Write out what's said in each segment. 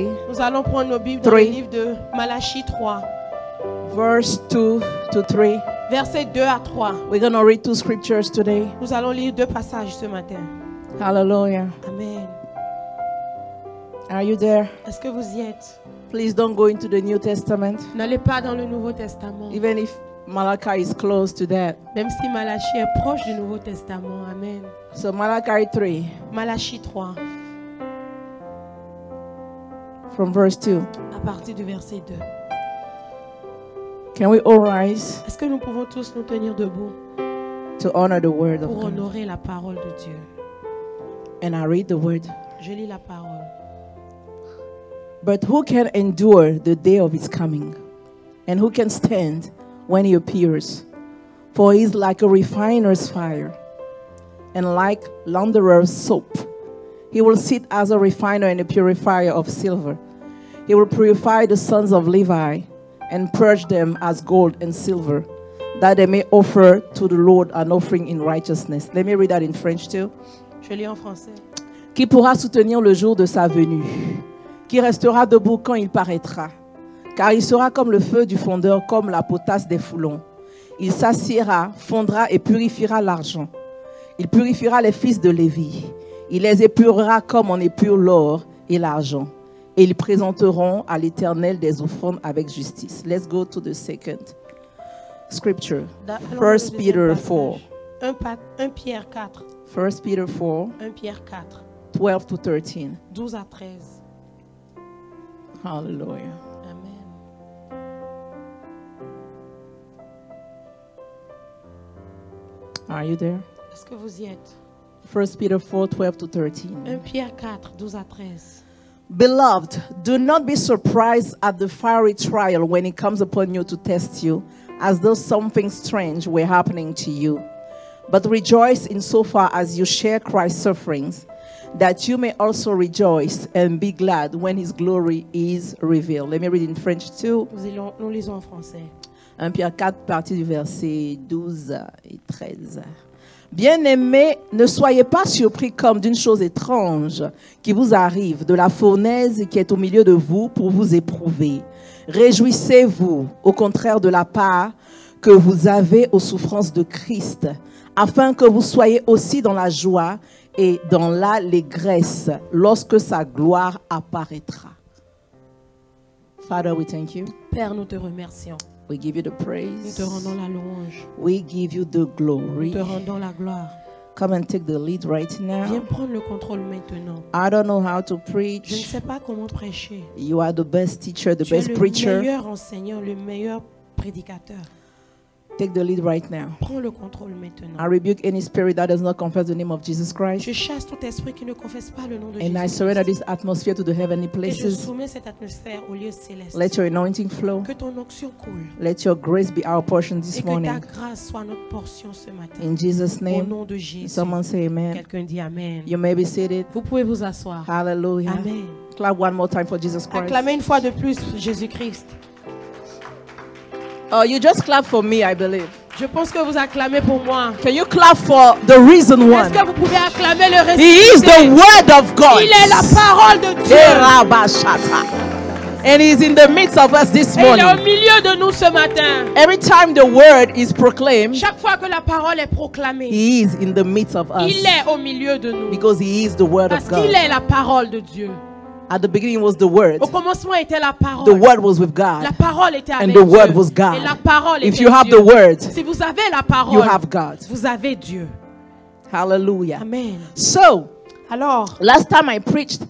Nous allons prendre nos Bibles dans le livre de Malachie 3. Verse 2 to 3. Versets 2 à 3. We're going to read 2 scriptures today. Nous allons lire 2 passages ce matin. Hallelujah. Amen. Are you there? Est-ce que vous y êtes? Please don't go into the New Testament. N'allez pas dans le Nouveau Testament. Even if Malachi is close to that. Même si Malachie est proche du Nouveau Testament. Amen. So Malachi 3. Malachie 3. From verse 2. À partir du verset 2. Can we all rise? Est-ce que nous pouvons tous nous tenir debout to honor the word of pour God? honorer la parole de Dieu? And I read the word. Je lis la parole. But who can endure the day of his coming? And who can stand when he appears? For he is like a refiner's fire, and like launderer's soap. He will sit as a refiner and a purifier of silver. He will purify the sons of Levi and purge them as gold and silver, that they may offer to the Lord an offering in righteousness. Let me read that in French too. Je lis en français. Qui pourra soutenir le jour de sa venue? Qui restera debout quand il paraîtra? Car il sera comme le feu du fondeur, comme la potasse des foulons. Il s'assiera, fondra et purifiera l'argent. Il purifiera les fils de Lévi. Il les épurera comme on épure l'or et l'argent. Et ils présenteront à l'Éternel des offrandes avec justice. Let's go to the second scripture. 1 Peter 4. 1 Pierre 4. 1 Peter 4. 1 Pierre 4. 12 to 13. 12 à 13. Hallelujah. Amen. Are you there? Est-ce que vous y êtes? 1 Peter 4, 12 to 13. 1 Pierre 4, 12 à 13. Beloved, do not be surprised at the fiery trial when it comes upon you to test you, as though something strange were happening to you. But rejoice insofar as you share Christ's sufferings, that you may also rejoice and be glad when his glory is revealed. Let me read in French too. Nous lisons en français. 1 Pierre 4, partie du verset 12 et 13. Bien-aimés, ne soyez pas surpris comme d'une chose étrange qui vous arrive, de la fournaise qui est au milieu de vous pour vous éprouver. Réjouissez-vous, au contraire de la part que vous avez aux souffrances de Christ, afin que vous soyez aussi dans la joie et dans l'allégresse lorsque sa gloire apparaîtra. Father, we thank you. Père, nous te remercions. We give you the Nous praise. te rendons la louange. We give you the glory. Nous te rendons la gloire. Come and take the lead right Viens now. prendre le contrôle maintenant. I don't know how to Je ne preach. sais pas comment prêcher. You are the best teacher, the Tu es best le preacher. meilleur enseignant, le meilleur prédicateur. Take the lead right now. Prends le contrôle maintenant. I rebuke any spirit that does not confess the name of Jesus Christ. Je chasse tout esprit qui ne confesse pas le nom de And I Jésus. surrender this atmosphere to the heavenly Et je places. soumets cette atmosphère au lieu céleste. Let your anointing flow. Que ton onction coule. Let your grace be our portion Et this que ta morning. grâce soit notre portion ce matin. In Jesus' Au name. nom de Jésus. Someone say amen. Quelqu'un dit Amen. You may be seated. Vous pouvez vous asseoir. Hallelujah. Amen. Clap one more time for Jesus Christ. Acclamez une fois de plus Jésus-Christ. Oh, you just clap for me, I believe. Je pense que vous acclamez pour moi. Can you clap for the reason Est-ce one? que vous pouvez acclamer le ressuscité? He is the word of God. Il est la parole de Dieu. And he's in the midst of us this Et il est au morning. milieu de nous ce matin. Every time the word is proclaimed, Chaque fois que la parole est proclamée, he is in the midst of us. il est au milieu de nous. Because he is the word Parce of God. qu'il est la parole de Dieu. At the beginning was the word. Au commencement était la parole. The word was with God. La parole était avec And the word Dieu. was God. Et la parole If était you have Dieu. the word, Si vous avez la parole, you have God. vous avez Dieu. Hallelujah. Amen. So, Alors, last time I preached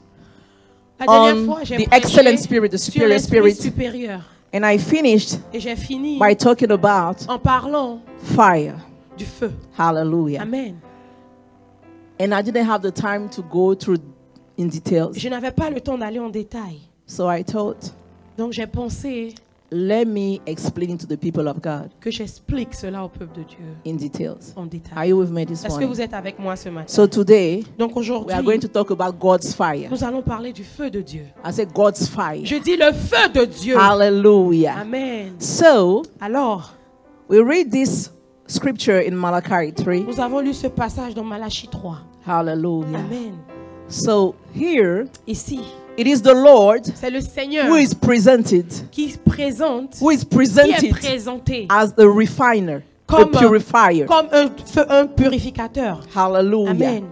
la dernière on fois, j'ai the prêché excellent spirit, the sur superior l'esprit spirit, supérieur. and I finished Et j'ai fini by talking about en parlant fire. du feu. Hallelujah. Amen. And I didn't have the time to go through in details. Je n'avais pas le temps d'aller en détail. So I thought, Donc j'ai pensé let me explain to the people of God que j'explique cela au peuple de Dieu in details. en Are détail. you with me this Est-ce que vous morning? êtes avec moi ce matin? So today, Donc we aujourd'hui, are going to talk about God's fire. nous allons parler du feu de Dieu. I said God's fire. Je dis le feu de Dieu. Hallelujah. Amen. So, Alors, we read this scripture in Malachi 3. nous avons lu ce passage dans Malachie 3. Hallelujah. Amen. So, here, Ici, It is the Lord C'est le Seigneur who is presented, qui présente, who is qui est presented présenté as the refiner, the comme, purifier. comme un purificateur. Hallelujah. Amen.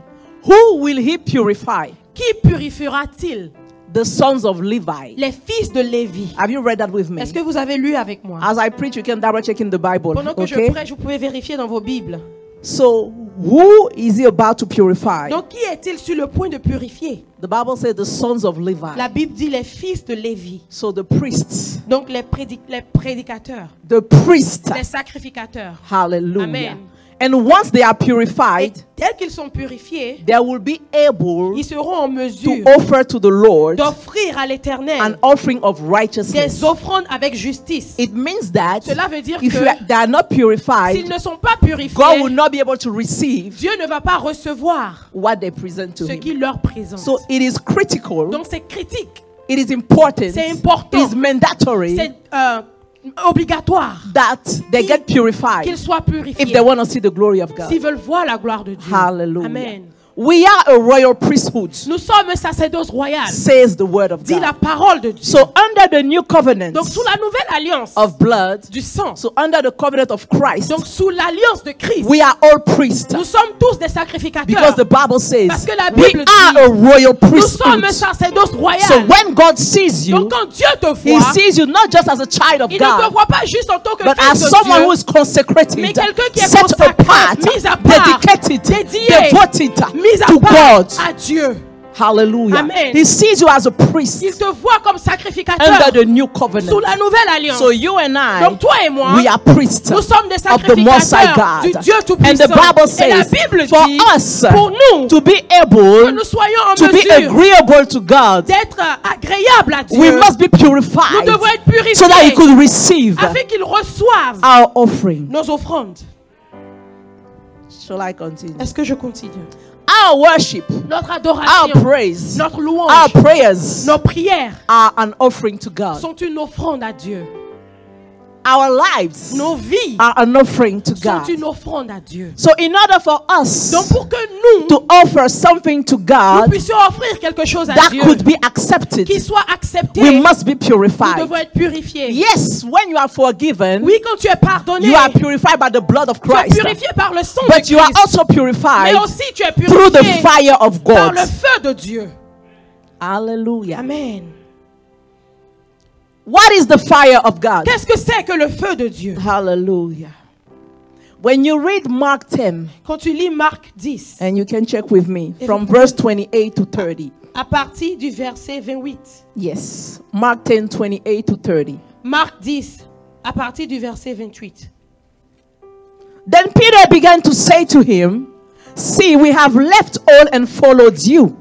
Who will he purify? Qui purifiera-t-il? The sons of Levi. Les fils de Lévi. Have you read that with me? Est-ce que vous avez lu avec moi? As I preach, you can double check in the Bible. Pendant que je Okay? prêche, vous pouvez vérifier dans vos Bibles. So, who is he about to purify? Donc, qui est-il sur le point de purifier? The Bible says the sons of Levi. La Bible dit les fils de Lévi. So the priests, Donc, les prédicateurs, the priests. les sacrificateurs. Hallelujah. Amen. And once they are Et purified, dès qu'ils sont purifiés, they will be able ils seront en to mesure offer to the Lord d'offrir à an l'Éternel offering of righteousness. des offrandes avec justice. It means that Cela veut dire if que they are not s'ils purified, ne sont pas God purifiés, will not be able to receive Dieu ne va pas recevoir what they present to ce Him. qu'il leur présente. So it is critical, Donc c'est critique, it is important, c'est it important, is mandatory c'est obligatoire that they get purified qu'ils soient if they purifiés want to see the glory of God. s'ils veulent voir la gloire de Dieu. Hallelujah. Amen. We are a royal priesthood, Nous sommes un sacerdoce royal, says the word of dit la God. parole de Dieu. So under the new covenant Donc sous la nouvelle alliance of blood, du sang, so under the covenant of Christ, donc sous l'alliance de Christ, we are all priests. nous sommes tous des Because sacrificateurs. the Bible says Parce que la we Bible are dit, a royal Nous sommes priesthood. un sacerdoce royal. So when God sees you, Donc quand Dieu te He voit, sees you not just as a child of il ne te God, voit pas juste en tant que but fils as de someone who Dieu, is consecrated, mais quelqu'un qui est set consacré, apart, mis à part, dedicated, dédié, devoted mis à to part God. à Dieu. Hallelujah. Amen. He sees you as a priest Il te voit comme sacrificateur under the new sous covenant. la nouvelle alliance. So you and I, Donc toi et moi, we are priests nous sommes des of the Most High sacrificateurs du God. Dieu And Tout-Puissant. the Bible Et la says, Bible for dit, us pour nous, to be que able nous soyons en to be mesure agreeable to God, d'être agréables à Dieu, we must be nous purified devons être purifiés so that He could receive afin qu'il reçoive our offering. nos offrandes. Shall I continue? Est-ce que je continue? Our worship, Notre our adoration, praise, notre louange, our prayers nos prières are an offering to God. sont une offrande à Dieu. Our lives Nos vies are an offering to sont God. une offrande à Dieu. So in order for us Donc pour que nous, to offer something to nous God puissions offrir quelque chose à that Dieu could be accepted, qui soit accepté, we must be nous purified. devons être purifiés. Yes, when you are forgiven, Oui, quand tu es pardonné, you are purified by the blood of tu es Christ. purifié par le sang But de you are Christ. also Mais purified aussi tu es through the purifié fire of par God. le feu de Dieu. Hallelujah. Amen. What is the fire of God? Qu'est-ce que c'est que le feu de Dieu? Hallelujah. When you read Mark 10, Quand tu lis Marc 10, and you can check with me Et from vous verse 28 to 30. à partir du verset 28. Yes, Mark 10, 28 to 30. Marc 10, à partir du verset 28. Then Peter began to say to him, "See, we have left all and followed you."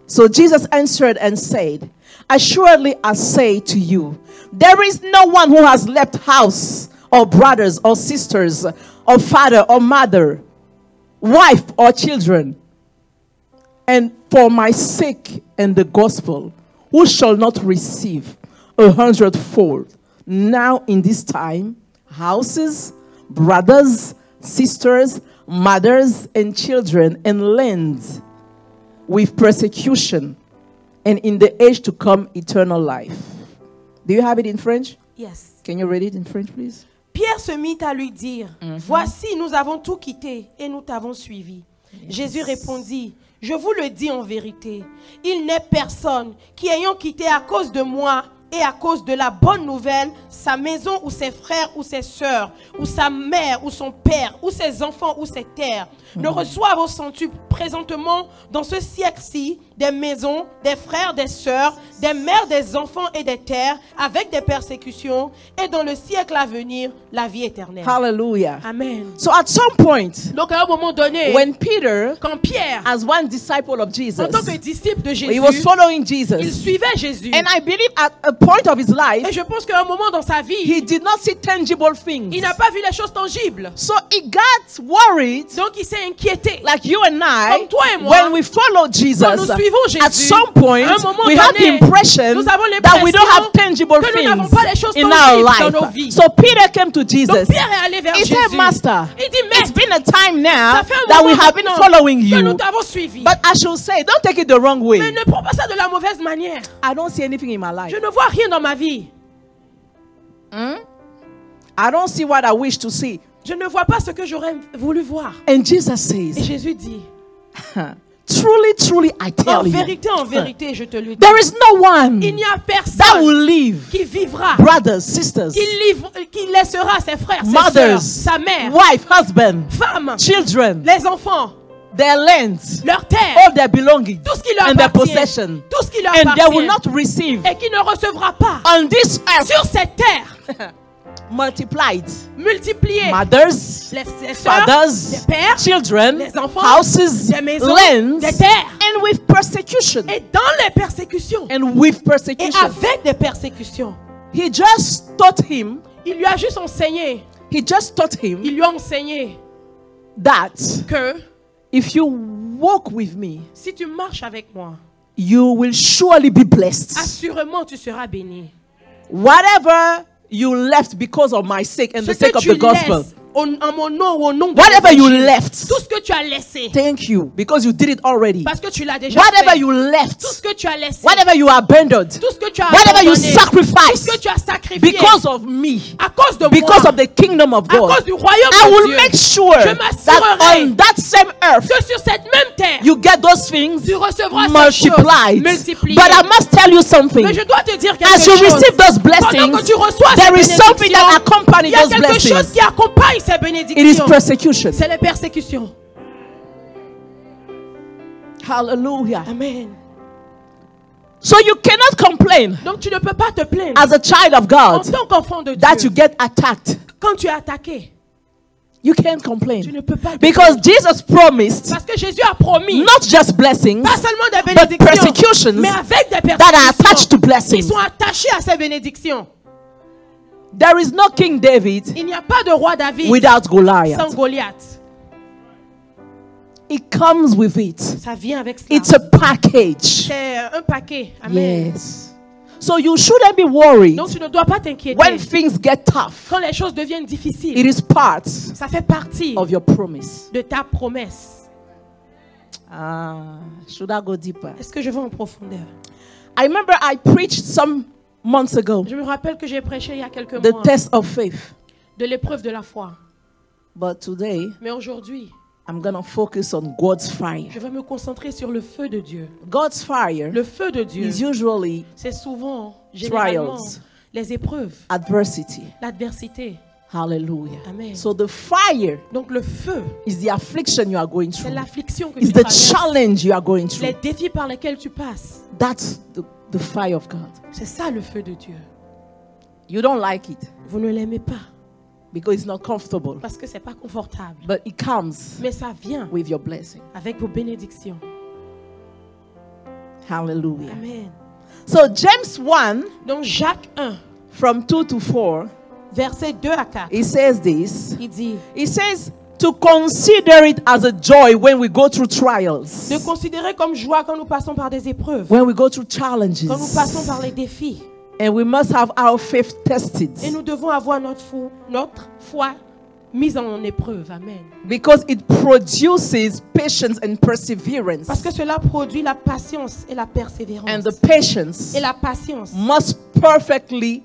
So Jesus answered and said, "Assuredly I say to you, there is no one who has left house or brothers or sisters or father or mother, wife or children, and for my sake and the gospel, who shall not receive 100-fold now in this time, houses, brothers, sisters, mothers, and children, and lands, with persecution, and in the age to come, eternal life." Do you have it in French? Yes. Can you read it in French, please? Pierre se mit à lui dire, voici, nous avons tout quitté et nous t'avons suivi. Jésus répondit, je vous le dis en vérité, il n'est personne qui ayant quitté à cause de moi et à cause de la bonne nouvelle, sa maison ou ses frères ou ses sœurs, ou sa mère ou son père, ou ses enfants ou ses terres, ne reçoivent au centuple présentement dans ce siècle-ci des maisons, des frères, des sœurs, des mères, des enfants et des terres, avec des persécutions, et dans le siècle à venir, la vie éternelle. Hallelujah. Amen. So at some point, Donc à un moment donné, when Peter, quand Pierre, as one disciple of Jesus, en tant que disciple de Jésus, he was following il Jesus, suivait Jésus. and I believe at a point of his life, Et je pense qu'à un moment dans sa vie, he did not see tangible things. il n'a pas vu les choses tangibles. So he got worried, Donc il s'est inquiété. like you and I, Comme toi et moi, when we follow Quand Jesus, nous suivons Jésus, at some point, à un moment we have the donné, impression nous avons that we don't have l'impression tangible que nous n'avons things pas les choses in our tangibles dans nos vies. life. So Peter came to Donc Jesus. Pierre est allé vers He Jésus. said, Master, Il dit, it's Maître, been a time now ça fait un that moment we have been maintenant following que nous you. t'avons suivi. But I should say, don't take it the wrong Mais way. ne prends pas ça de la mauvaise manière. I don't see anything in my life. Je ne vois rien dans ma vie. I don't see what I wish to see. Je ne vois pas ce que j'aurais voulu voir. And Jesus Et says, Jésus dit, truly, truly, I en tell you, vérité, je te le dis. there is no one Il n'y a that personne will live, qui vivra, brothers, sisters, qui laissera ses frères, ses mothers, sœurs, sa mère, wife, husband, femme, children, les enfants, their lands, leur terre, all their belongings, tout ce qui leur and their appartient, possession, tout ce qui leur and they will appartient, not receive et qui ne recevra pas on this earth sur cette terre, multiplied multiplié, mothers, les sœurs, fathers, les pères, children, les enfants, houses, des maisons, lands, des terres, and with persecution. et dans les persécutions, And with et persecution. avec des persécutions. He just taught him, Il lui a juste enseigné, il lui a enseigné that que if you walk with me, si tu marches avec moi, you will surely be blessed. assurément tu seras béni. Whatever you left because of my sake and Ce the sake que of tu the gospel, laisses en mon nom ou au nom de whatever you l'évangile, left, tout ce que tu as laissé, thank you, because you did it already. parce que tu l'as déjà Whatever fait, you left, tout ce que tu as laissé, whatever you abandoned, tout ce que tu as whatever you abandonné, tout ce sacrificed que tu as sacrifié, because of me, à cause de because moi, of the kingdom of à God, cause du royaume I de will Dieu, make sure je that m'assurerai on that same earth, que sur cette même terre, you get those things tu recevras ces choses multiplied. multipliées. But I must tell you something. Mais je dois te dire quelque As you chose. receive those Pendant blessings, que tu reçois there ces is something that bénédictions, accompanies il y a those quelque chose blessings. qui accompagne ces It is bénédictions. persecution. C'est les persécutions. Hallelujah. Amen. So you cannot complain Donc tu ne peux pas te plaindre as a child of en God tant qu'enfant de that you Dieu. get attacked. Quand tu es attaqué, You can't tu complain. ne peux pas te Because plaindre. Jesus promised Parce que Jésus a promis not just blessings pas seulement des but bénédictions, persecutions mais avec des that are attached to persécutions. Ils blessings. sont attachés à ces bénédictions. There is no King David Il n'y a pas de roi David without sans Goliath. Goliath. It comes with it. Ça vient avec cela. It's a package. C'est un paquet. Amen. Yes. So you shouldn't be worried Donc tu ne dois pas t'inquiéter. when things get tough. Quand les choses deviennent difficiles, It is part ça fait partie of your promise. de ta promesse. Should I go deeper? Est-ce que je vais en profondeur? I remember I preached some months ago Je me rappelle que j'ai prêché il y a quelques the mois test of faith. de l'épreuve de la foi. But today, Mais aujourd'hui, I'm going to focus on God's fire. je vais me concentrer sur le feu de Dieu. God's fire Le feu de Dieu, is usually c'est souvent, généralement, trials, les épreuves, adversity. l'adversité. Hallelujah. Amen. So the fire Donc le feu, is the affliction you are going c'est through. l'affliction que It's tu the traverses. challenge you are going through. Les défis par lesquels tu passes. That's the fire of God. C'est ça le feu de Dieu. You don't like it Vous ne l'aimez pas because it's not comfortable. parce que c'est pas confortable. But it comes Mais ça vient with your blessing. avec vos bénédictions. Hallelujah. Amen. So James 1 Donc Jacques 1, from 2 to 4, versets 2 à 4, it says this. il dit It says to consider it as a joy when we go through trials, de considérer comme joie quand nous passons par des épreuves, when we go through challenges. quand nous passons par les défis. And we must have our faith tested Et nous devons avoir notre foi mise en épreuve. Amen. because it produces patience and perseverance. Parce que cela produit la patience et la persévérance. And the patience Et la patience must perfectly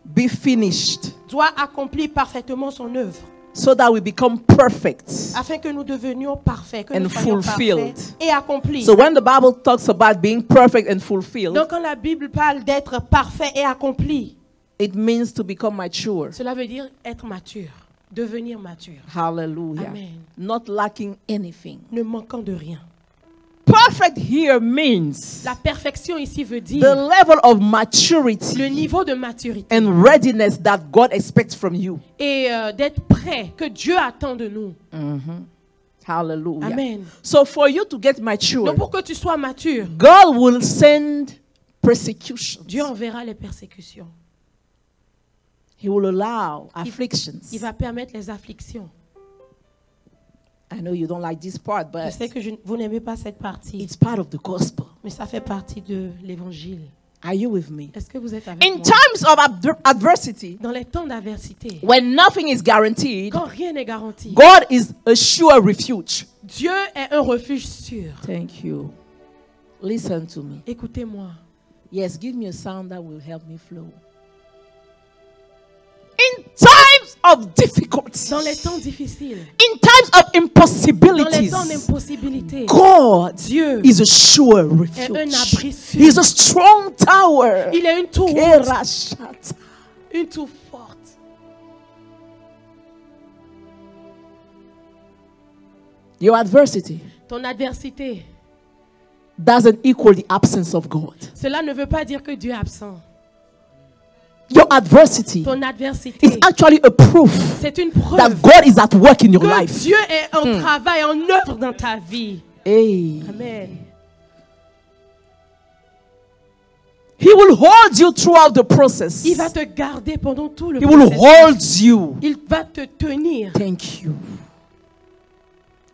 be finished doit accomplir parfaitement son œuvre, so that we become perfect. afin que nous devenions parfaits, que And nous soyons fulfilled. parfaits et accomplis. So when the Bible talks about being perfect and fulfilled, Donc quand la Bible parle d'être parfait et accompli, it means to become mature. cela veut dire être mature, devenir mature, Hallelujah. Amen. Not lacking anything. ne manquant de rien. Perfect here means La perfection ici veut the dire level of maturity le niveau de maturité and readiness that God expects from you. et d'être prêt que Dieu attend de nous. Hallelujah. Amen. So for you to get mature, Donc pour que tu sois mature, God will send persecutions. Dieu enverra les persécutions. He will allow afflictions. Il va permettre les afflictions. I know you don't like this part, Je but sais que vous n'aimez pas cette partie, it's part of the gospel. mais ça fait partie de l'évangile. Are you with me? Est-ce que vous êtes avec In moi? times of adversity, Dans les temps d'adversité, when nothing is guaranteed, quand rien n'est garanti, God is a sure refuge. Dieu est un refuge sûr. Thank you. Listen to me. Écoutez-moi. Yes, give me a sound that will help me flow. In times of difficulty, Dans les temps difficiles, in times of dans les impossibilities, temps d'impossibilité, God Dieu is a sure est un abri refuge. sûr. He is a strong tower. Il est une tour haute, Kerashata. une tour forte. Your adversity Ton adversité, doesn't equal the absence of God. cela ne veut pas dire que Dieu est absent. Your adversity Ton is adversité, actually a proof c'est une that preuve God is at work in your que life. Dieu est en travail, en œuvre dans ta vie. Hey. Amen. He will hold you throughout the process. Il va te garder pendant tout le He will processus. hold you. Il va te tenir Thank you.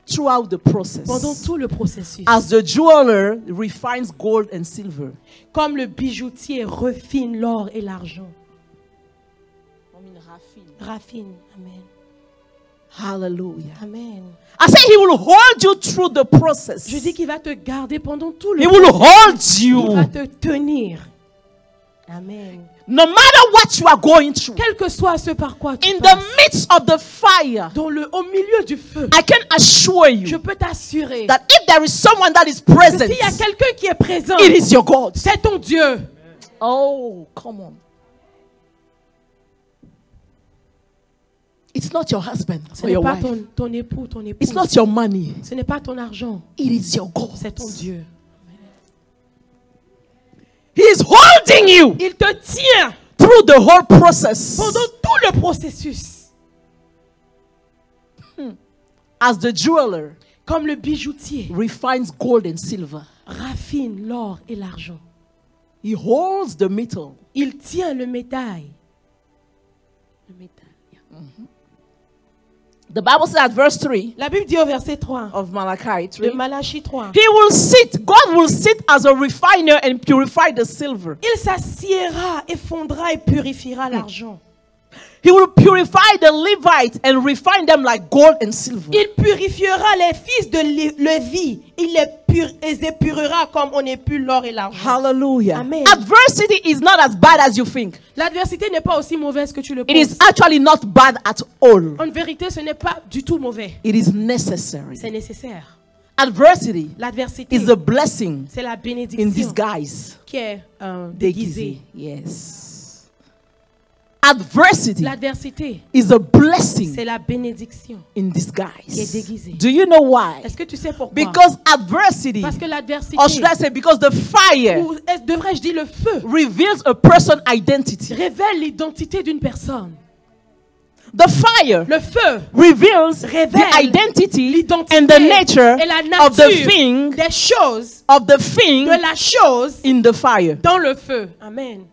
Throughout the process. pendant tout le processus. As the jeweler refines gold and silver. Comme le bijoutier refine l'or et l'argent. Raffine. Amen. Hallelujah. Amen. I say he will hold you through the process. Je dis qu'il va te garder pendant tout le He will hold Il va you. te tenir. Amen. No matter what you are going through. Quel que soit ce par quoi tu In the passes, midst of the fire, au milieu du feu, I can assure je you peux t'assurer that if there is someone that is que present, s'il y a quelqu'un qui est présent, it is your God. c'est ton Dieu. Oh, come on. It's not your husband Ce or n'est your pas wife. ton époux, ton épouse. It's not your money. Ce n'est pas ton argent, It is your God. c'est ton Dieu. He is holding you Il te tient through the whole process. pendant tout le processus. As the jeweler Comme le bijoutier refines gold and silver, raffine l'or et l'argent. he holds the metal. Il tient le médaille. Le médaille. The Bible says at verse 3 La Bible dit au verset 3 of Malachi de 3, Malachie 3. he will sit, God will sit as a refiner and purify the silver. Il s'assiera et fondra et purifiera l'argent. He will purify the Levites and refine them like gold and silver. Il purifiera les fils de Lévi. Il les épurera comme on épure l'or et l'argent. Hallelujah. Amen. Adversity is not as bad as you think. L'adversité n'est pas aussi mauvaise que tu le It is penses. actually not bad at all. En vérité, ce n'est pas du tout mauvais. It is necessary. C'est nécessaire. Adversity L'adversité, is a blessing c'est la in bénédiction disguise. qui est déguisée. Yes. Adversity L'adversité, is a blessing c'est la bénédiction in qui est disguise. déguisée. Do you know why? Est-ce que tu sais pourquoi? Because adversity, Parce que l'adversité, or should I say because the fire ou devrais-je dire le feu, reveals a person's identity. révèle l'identité d'une personne. The fire Le feu reveals révèle the identity l'identité and the nature et la of the nature thing des choses, de la chose in the fire. dans le feu. Amen.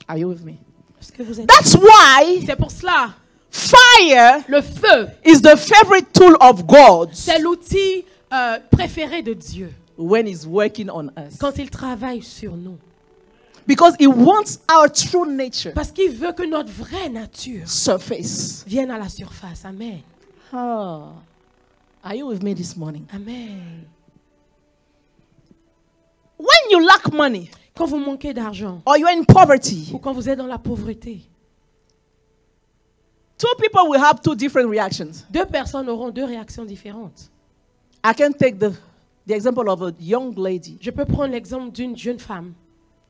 Are you with me? Est-ce que vous êtes... That's why C'est pour cela, fire le feu, is the favorite tool of God c'est l'outil préféré de Dieu when He's working on us. quand il travaille sur nous. Because He wants our true nature Parce qu'il veut que notre vraie nature surface. vienne à la surface. Amen. Oh. Are you with me this morning? Amen. When you lack money Quand vous manquez d'argent or you're in poverty, ou quand vous êtes dans la pauvreté, two people will have two different reactions. deux personnes auront deux réactions différentes. I can take the example of a young lady. Je peux prendre l'exemple d'une jeune femme.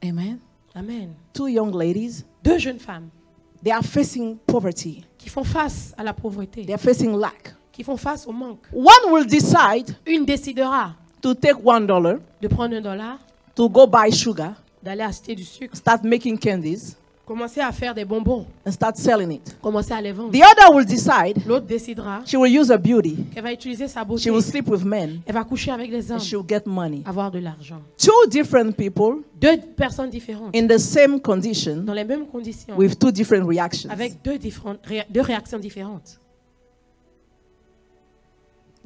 Amen. Amen. Two young ladies, Deux jeunes femmes they are facing poverty. qui font face à la pauvreté, They are facing lack. qui font face au manque. One will decide Une décidera to take $1 de prendre $1, to go buy sugar, d'aller acheter du sucre, start making candies, commencer à faire des bonbons, and start selling it. commencer à les vendre. The other will decide L'autre décidera she will use her beauty, qu'elle va utiliser sa she beauté, will sleep with men, elle va coucher avec les hommes, and she will get money. avoir de l'argent. Two different people Deux personnes différentes, in the same condition dans les mêmes conditions, with two different reactions. avec deux réactions différentes.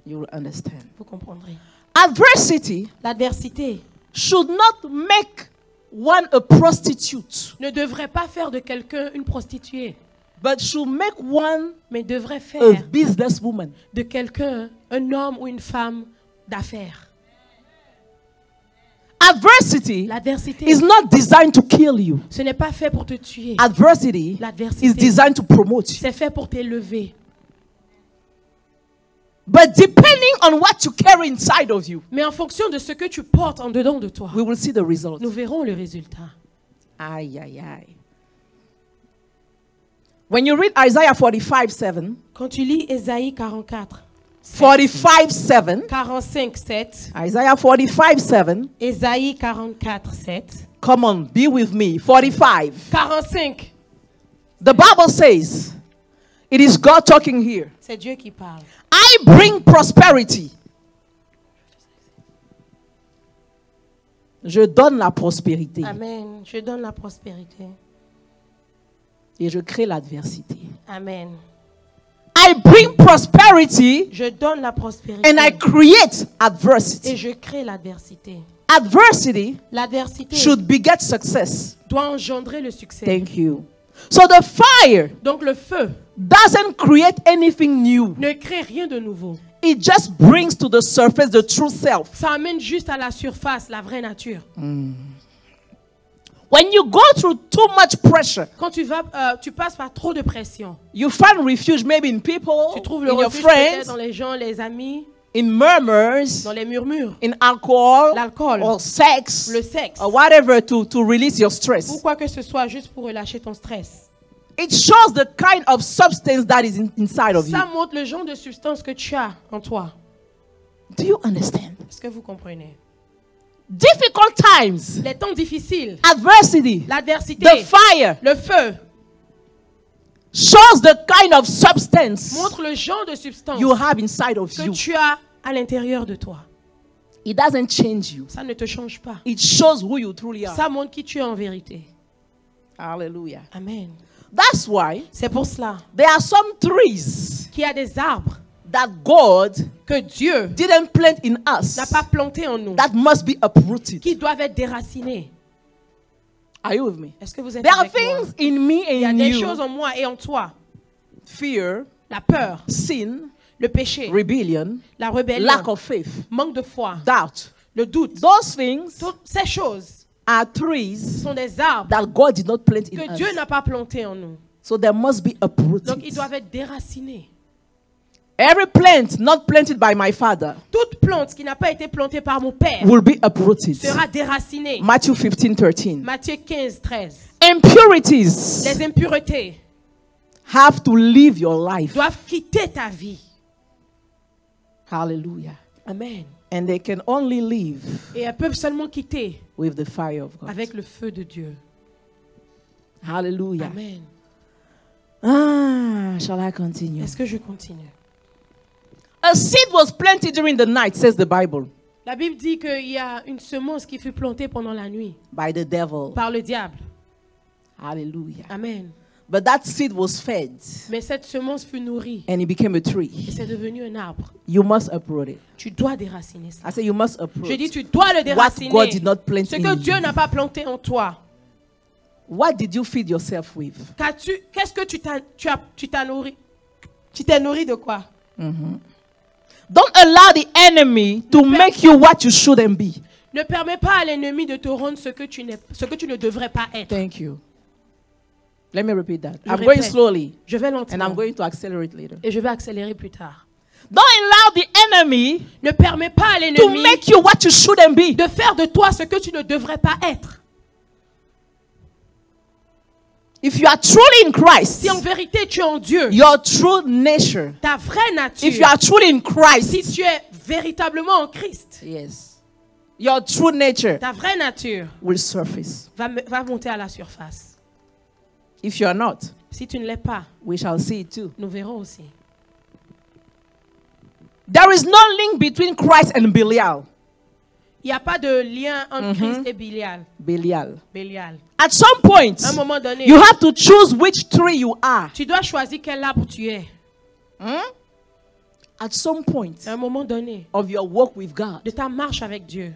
You will understand. Vous comprendrez. Adversity L'adversité should not make one a prostitute, ne devrait pas faire de quelqu'un une prostituée, but should make one mais devrait a faire businesswoman. de quelqu'un un homme ou une femme d'affaires. Adversity L'adversité, is not designed to kill you. ce n'est pas fait pour te tuer. Adversity is L'adversité, designed to promote you. c'est fait pour t'élever. But depending on what you carry inside of you, Mais en fonction de ce que tu portes en dedans de toi, we will see the result. nous verrons le résultat. Aye, aye, aye. When you read Isaiah 45:7, Quand tu lis Ésaïe 44, 45:7, 45, 7, Isaiah 45:7, Ésaïe 44, 7, come on, be with me. 45. 45, The Bible says, it is God talking here. c'est Dieu qui parle. I bring prosperity. Je donne la prospérité Amen. Je donne la prospérité. et je crée l'adversité. Amen. I bring prosperity Je donne la prospérité and I create adversity. et je crée l'adversité. Adversity L'adversité should beget success. doit engendrer le succès. Thank you. So the fire Donc le feu doesn't create anything new. ne crée rien de nouveau. It just brings to the surface the true self. Ça amène juste à la surface la vraie nature. When you go through too much pressure, Quand tu passes par trop de pression, you find refuge maybe in people, tu trouves le in your refuge peut-être friends, dans les gens, les amis, in murmurs, dans les murmures, in alcohol, l'alcool, or sex, le sexe, or whatever to release your stress. ou quoi que ce soit juste pour relâcher ton stress. It shows the kind of substance that is inside of you. Ça montre le genre de substance que tu as en toi. Do you understand? Est-ce que vous comprenez? Difficult times, Les temps difficiles, adversity, l'adversité, the fire le feu, shows the kind of substance montre le genre de substance you have inside of que you. tu as à l'intérieur de toi. It doesn't change you. Ça ne te change pas. It shows who you truly are. Ça montre qui tu es en vérité. Hallelujah. Amen. That's why C'est pour cela there are some trees qu'il y a des arbres that God que Dieu didn't plant in us n'a pas plantés en nous, that must be uprooted. qui doivent être déracinés. Are you with me? Est-ce que vous êtes There are avec moi? things in me Il y a and des you. choses en moi et en toi. Fear, La peur, sin, le péché, rebellion, la rébellion, lack of faith, manque de foi, doubt. le doute. Those things Toutes ces choses are trees sont des arbres that God did not plant in que us. Dieu n'a pas plantés en nous. So they must be Donc uprooted. ils doivent être déracinés. Every plant not planted by my father Toute plante qui n'a pas été plantée par mon Père will be uprooted. sera déracinée. Matthew 15:13. Matthieu 15, 13. Impurities Les impuretés have to leave your life. doivent quitter ta vie. Hallelujah. Amen. And they can only leave Et elles peuvent seulement quitter with the fire of God. avec le feu de Dieu. Hallelujah. Amen. Shall I continue? Est-ce que je continue? A seed was planted during the night, says the Bible, La Bible dit qu'il y a une semence qui fut plantée pendant la nuit by the devil. par le diable. Hallelujah. Amen. But that seed was fed Mais cette semence fut nourrie and it became a et tree. c'est devenu un arbre. You must uproot it. Tu dois déraciner ça. I say you must Je uproot dis tu dois le what déraciner. God did not plant Ce in que Dieu you. n'a pas planté en toi. What did you feed yourself with? Qu'est-ce que tu t'as nourri? Tu t'es nourri de quoi? Don't allow the enemy to make you what you shouldn't be. Ne permets pas à l'ennemi de te rendre ce que tu ne devrais pas être. Thank you. Let me repeat that. Je I'm going répète. slowly Je vais and I'm lentement going to accelerate later. et je vais accélérer plus tard. Don't allow the enemy Ne permets pas à to l'ennemi make you what you shouldn't be. de faire de toi ce que tu ne devrais pas être. If you are truly in Christ, Si en vérité tu es en Dieu, your true nature, ta vraie nature, if you are truly in si Christ, tu es véritablement en Christ, yes, your true nature ta vraie nature will surface. va monter à la surface. If you are not, Si tu ne l'es pas, we shall see it too. nous verrons aussi. There is no link between Christ and Belial. Il n'y a pas de lien entre Christ et Bélial. Belial. At some point, À un moment donné, you have to choose which tree you are. tu dois choisir quel arbre tu es. at some point À un moment donné of your walk with God, de ta marche avec Dieu,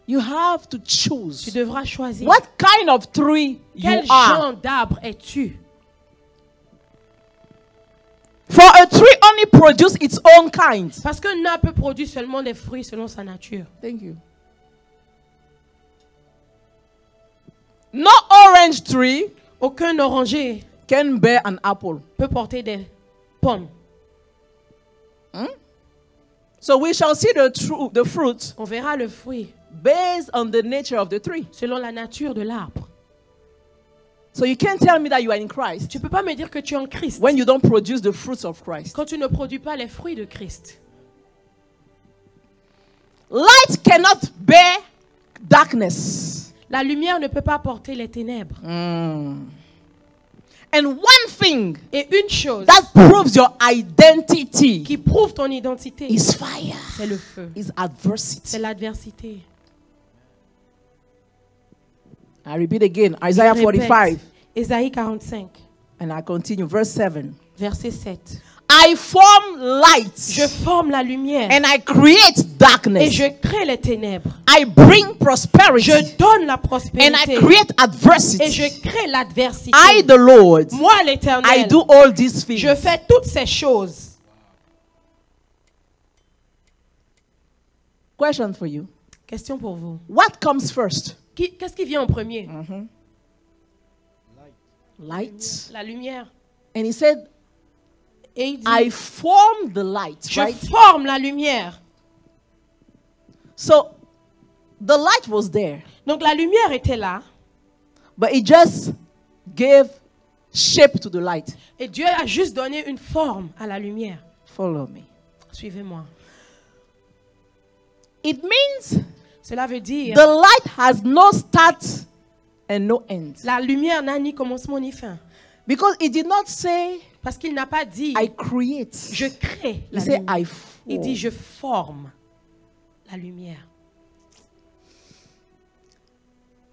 you have to tu choose devras choisir what kind of tree you quel are. genre d'arbre es-tu. For a tree only produces its own kind. Parce qu'un arbre peut produire seulement des fruits selon sa nature. Thank you. No orange tree Aucun oranger can bear an apple. peut porter des pommes. So we shall see the fruit On verra le fruit based on the nature of the tree. selon la nature de l'arbre. So you can't tell me that you are in Christ Tu ne peux pas me dire que tu es en Christ when you don't produce the fruits of Christ. quand tu ne produis pas les fruits de Christ. Light cannot bear darkness. La lumière ne peut pas porter les ténèbres. And one thing Et une chose that proves your identity qui prouve ton identité, is fire, c'est le feu, is adversity. c'est l'adversité. I repeat again, Isaiah Je répète, 45. Ésaïe 45, And I continue, verse 7. verset 7. I form light Je forme la lumière and I create et darkness. je crée les ténèbres. I bring prosperity Je donne la and I prospérité create et adversity. je crée l'adversité. I, the Lord, Moi, I l'Éternel, do all these things. je fais toutes ces choses. Question for you. Question pour vous. What comes first? Qu'est-ce qui vient en premier? Light. La lumière. And he said, Et il dit, I form the light, je right? forme la lumière. So the light was there, Donc la lumière était là but it just gave shape to the light. et Dieu a juste donné une forme à la lumière. Follow me. Suivez-moi. It means Cela veut dire the light has no start and no end. la lumière n'a ni commencement ni fin. Because it did not say, Parce qu'il n'a pas dit I create. je crée He la said, lumière. I Il dit form. je forme la lumière.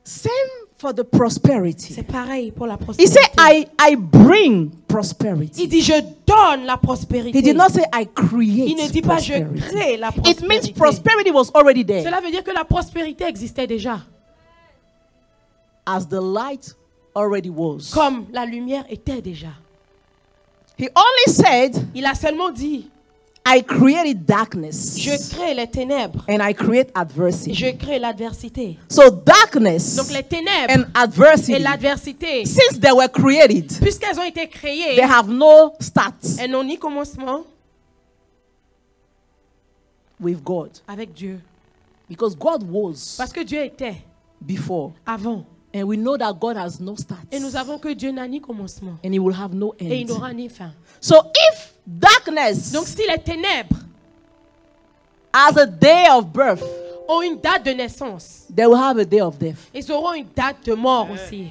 Same for the prosperity. C'est pareil pour la He prospérité. said, I bring prosperity. Il dit je donne la prospérité. He did not say, I create Il ne dit pas je prosperity. crée la It means prospérité. prosperity was already there Cela veut dire que la prospérité existait déjà. as the light already was. Comme la lumière était déjà. He only said, Il a seulement dit I created darkness je crée les ténèbres. and I create adversity. Je crée l'adversité. So darkness Donc les ténèbres and et adversity, l'adversité, since they were created, puisqu'elles ont été créées, they have no start elles n'ont ni commencement with God. avec Dieu. Because God was Parce que Dieu était before. avant. And we know that God has no start. Et nous savons que Dieu n'a ni commencement. And he will have no Et il end. n'aura ni fin. So if darkness Donc si les ténèbres has a day of birth, ont une date de naissance, they will have a day of death. ils auront une date de mort aussi.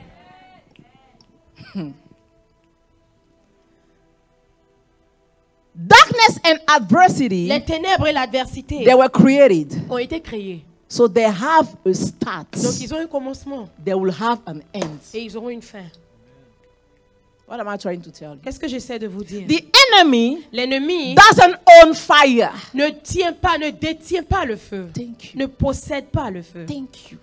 Darkness and adversity, Les ténèbres et l'adversité they were created. ont été créés. So they have a start. Donc ils ont un commencement They will have an end. et ils auront une fin. What am I trying to tell you? Qu'est-ce que j'essaie de vous dire? The enemy L'ennemi doesn't own fire. ne détient pas le feu, Thank you. ne possède pas le feu. Thank you.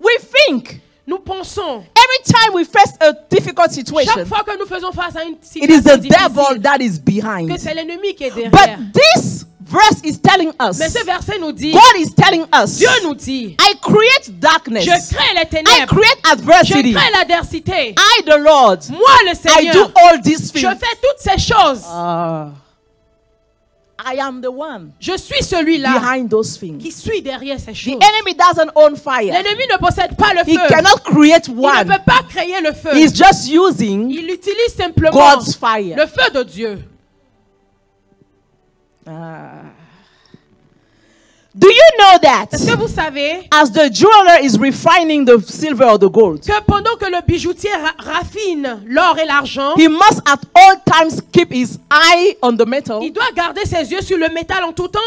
We think Nous pensons, every time we face a difficult situation, chaque fois que nous faisons face à une it is situation the devil difficile, that is que behind. c'est l'ennemi qui est But derrière. this verse is telling us, Mais ce verset nous dit, God is telling us, Dieu nous dit, I create darkness. je crée les I ténèbres, create je adversity. crée l'adversité. I, the Lord, Moi, le I Seigneur, do all these je things. fais toutes ces choses. I am the one Je suis celui-là behind those things. qui suis derrière ces The choses. enemy doesn't own fire. L'ennemi ne possède pas le He feu. cannot create Il one. ne peut pas créer le feu. He's just using Il utilise simplement God's fire. le feu de Dieu. Do you know that Est-ce que vous savez as the jeweler is refining the silver or the gold, que pendant que le bijoutier raffine l'or et l'argent, he must at all times keep his eye on the metal? il doit garder ses yeux sur le métal en tout temps?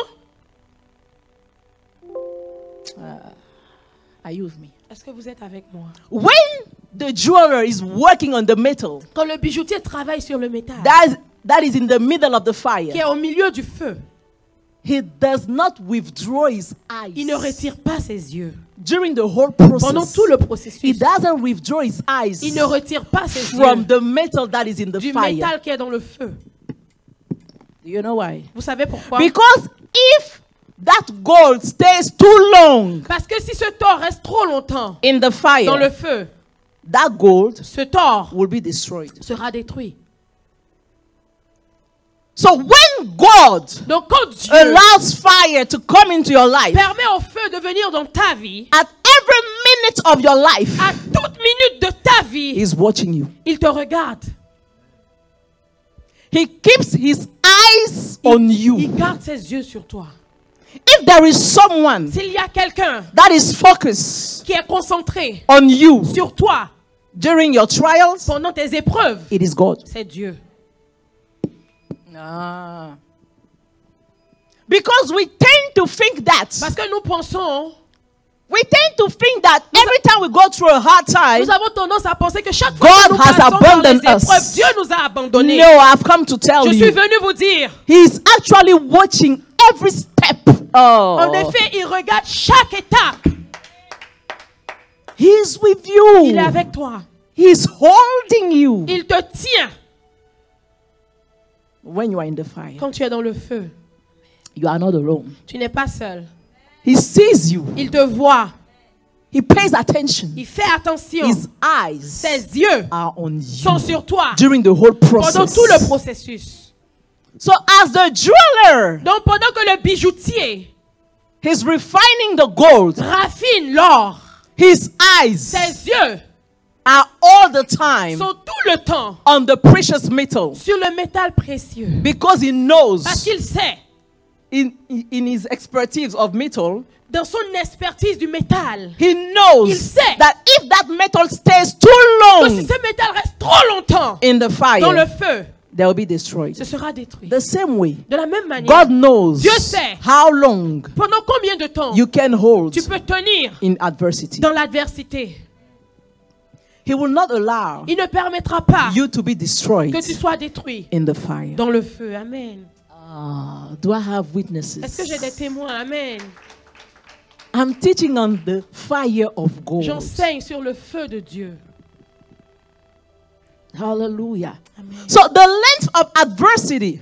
Are you with me? Est-ce que vous êtes avec moi? When the jeweler is working on the metal, Quand le bijoutier travaille sur le métal, that is in the middle of the qui fire, est au milieu du feu, he does not withdraw his il ne eyes retire pas ses yeux. during the whole Pendant process. tout le He processus, doesn't withdraw his eyes il ne retire pas ses from yeux the metal that is in the du fire. métal qui est dans le feu. Do you know why? Vous savez pourquoi? Because if that gold stays too long Parce que si ce tord reste trop longtemps in the dans le fire, feu, that gold ce tord will be destroyed. sera détruit. So when God Donc quand Dieu allows fire to come into your life, permet au feu de venir dans ta vie, at every minute of your life, à toute minute de ta vie, He's watching you. il te regarde. He keeps his eyes on you. Il garde ses yeux sur toi. If there is someone S'il y a quelqu'un that is focused qui est concentré on you sur toi during your trials, pendant tes épreuves, it is God. c'est Dieu. Because we tend to think that Parce que nous pensons, every time we go through a hard time, nous avons tendance à penser que chaque fois God que nous has passons par les abandoned us. épreuves, Dieu nous a abandonnés. no, I've come to tell Je suis you, venu vous dire, He's actually watching every step. en Oh, effet, il regarde chaque étape. He's with Il you. est avec toi. He's holding you Il te tient when you are in the fire. quand tu es dans le feu. You are not alone. Tu n'es pas seul. He sees you. Il te voit. He pays attention. Il fait attention. His eyes Ses yeux are on sont you sur toi during the whole pendant process. tout le processus. So as the jeweler, Donc pendant que le bijoutier he's refining the gold. raffine l'or, His eyes ses yeux are all the time sont tout le temps on the precious metal sur le métal précieux. because he knows Parce qu'il sait, in his expertise of metal, dans son expertise du métal, he knows Il sait that if that metal stays too que long si ce métal reste trop longtemps in the dans le fire, feu, they will be destroyed. ce sera détruit. The same way, De la même manière, God knows Dieu sait how long pendant combien de temps you can hold tu peux tenir in adversity. dans l'adversité. He will not allow Il ne permettra pas you to be destroyed que tu sois détruit in the fire. dans le feu. Amen. Do I have Est-ce witnesses? que j'ai des témoins? Amen. I'm teaching on the fire of God. J'enseigne sur le feu de Dieu. Hallelujah. Amen. So the length of adversity,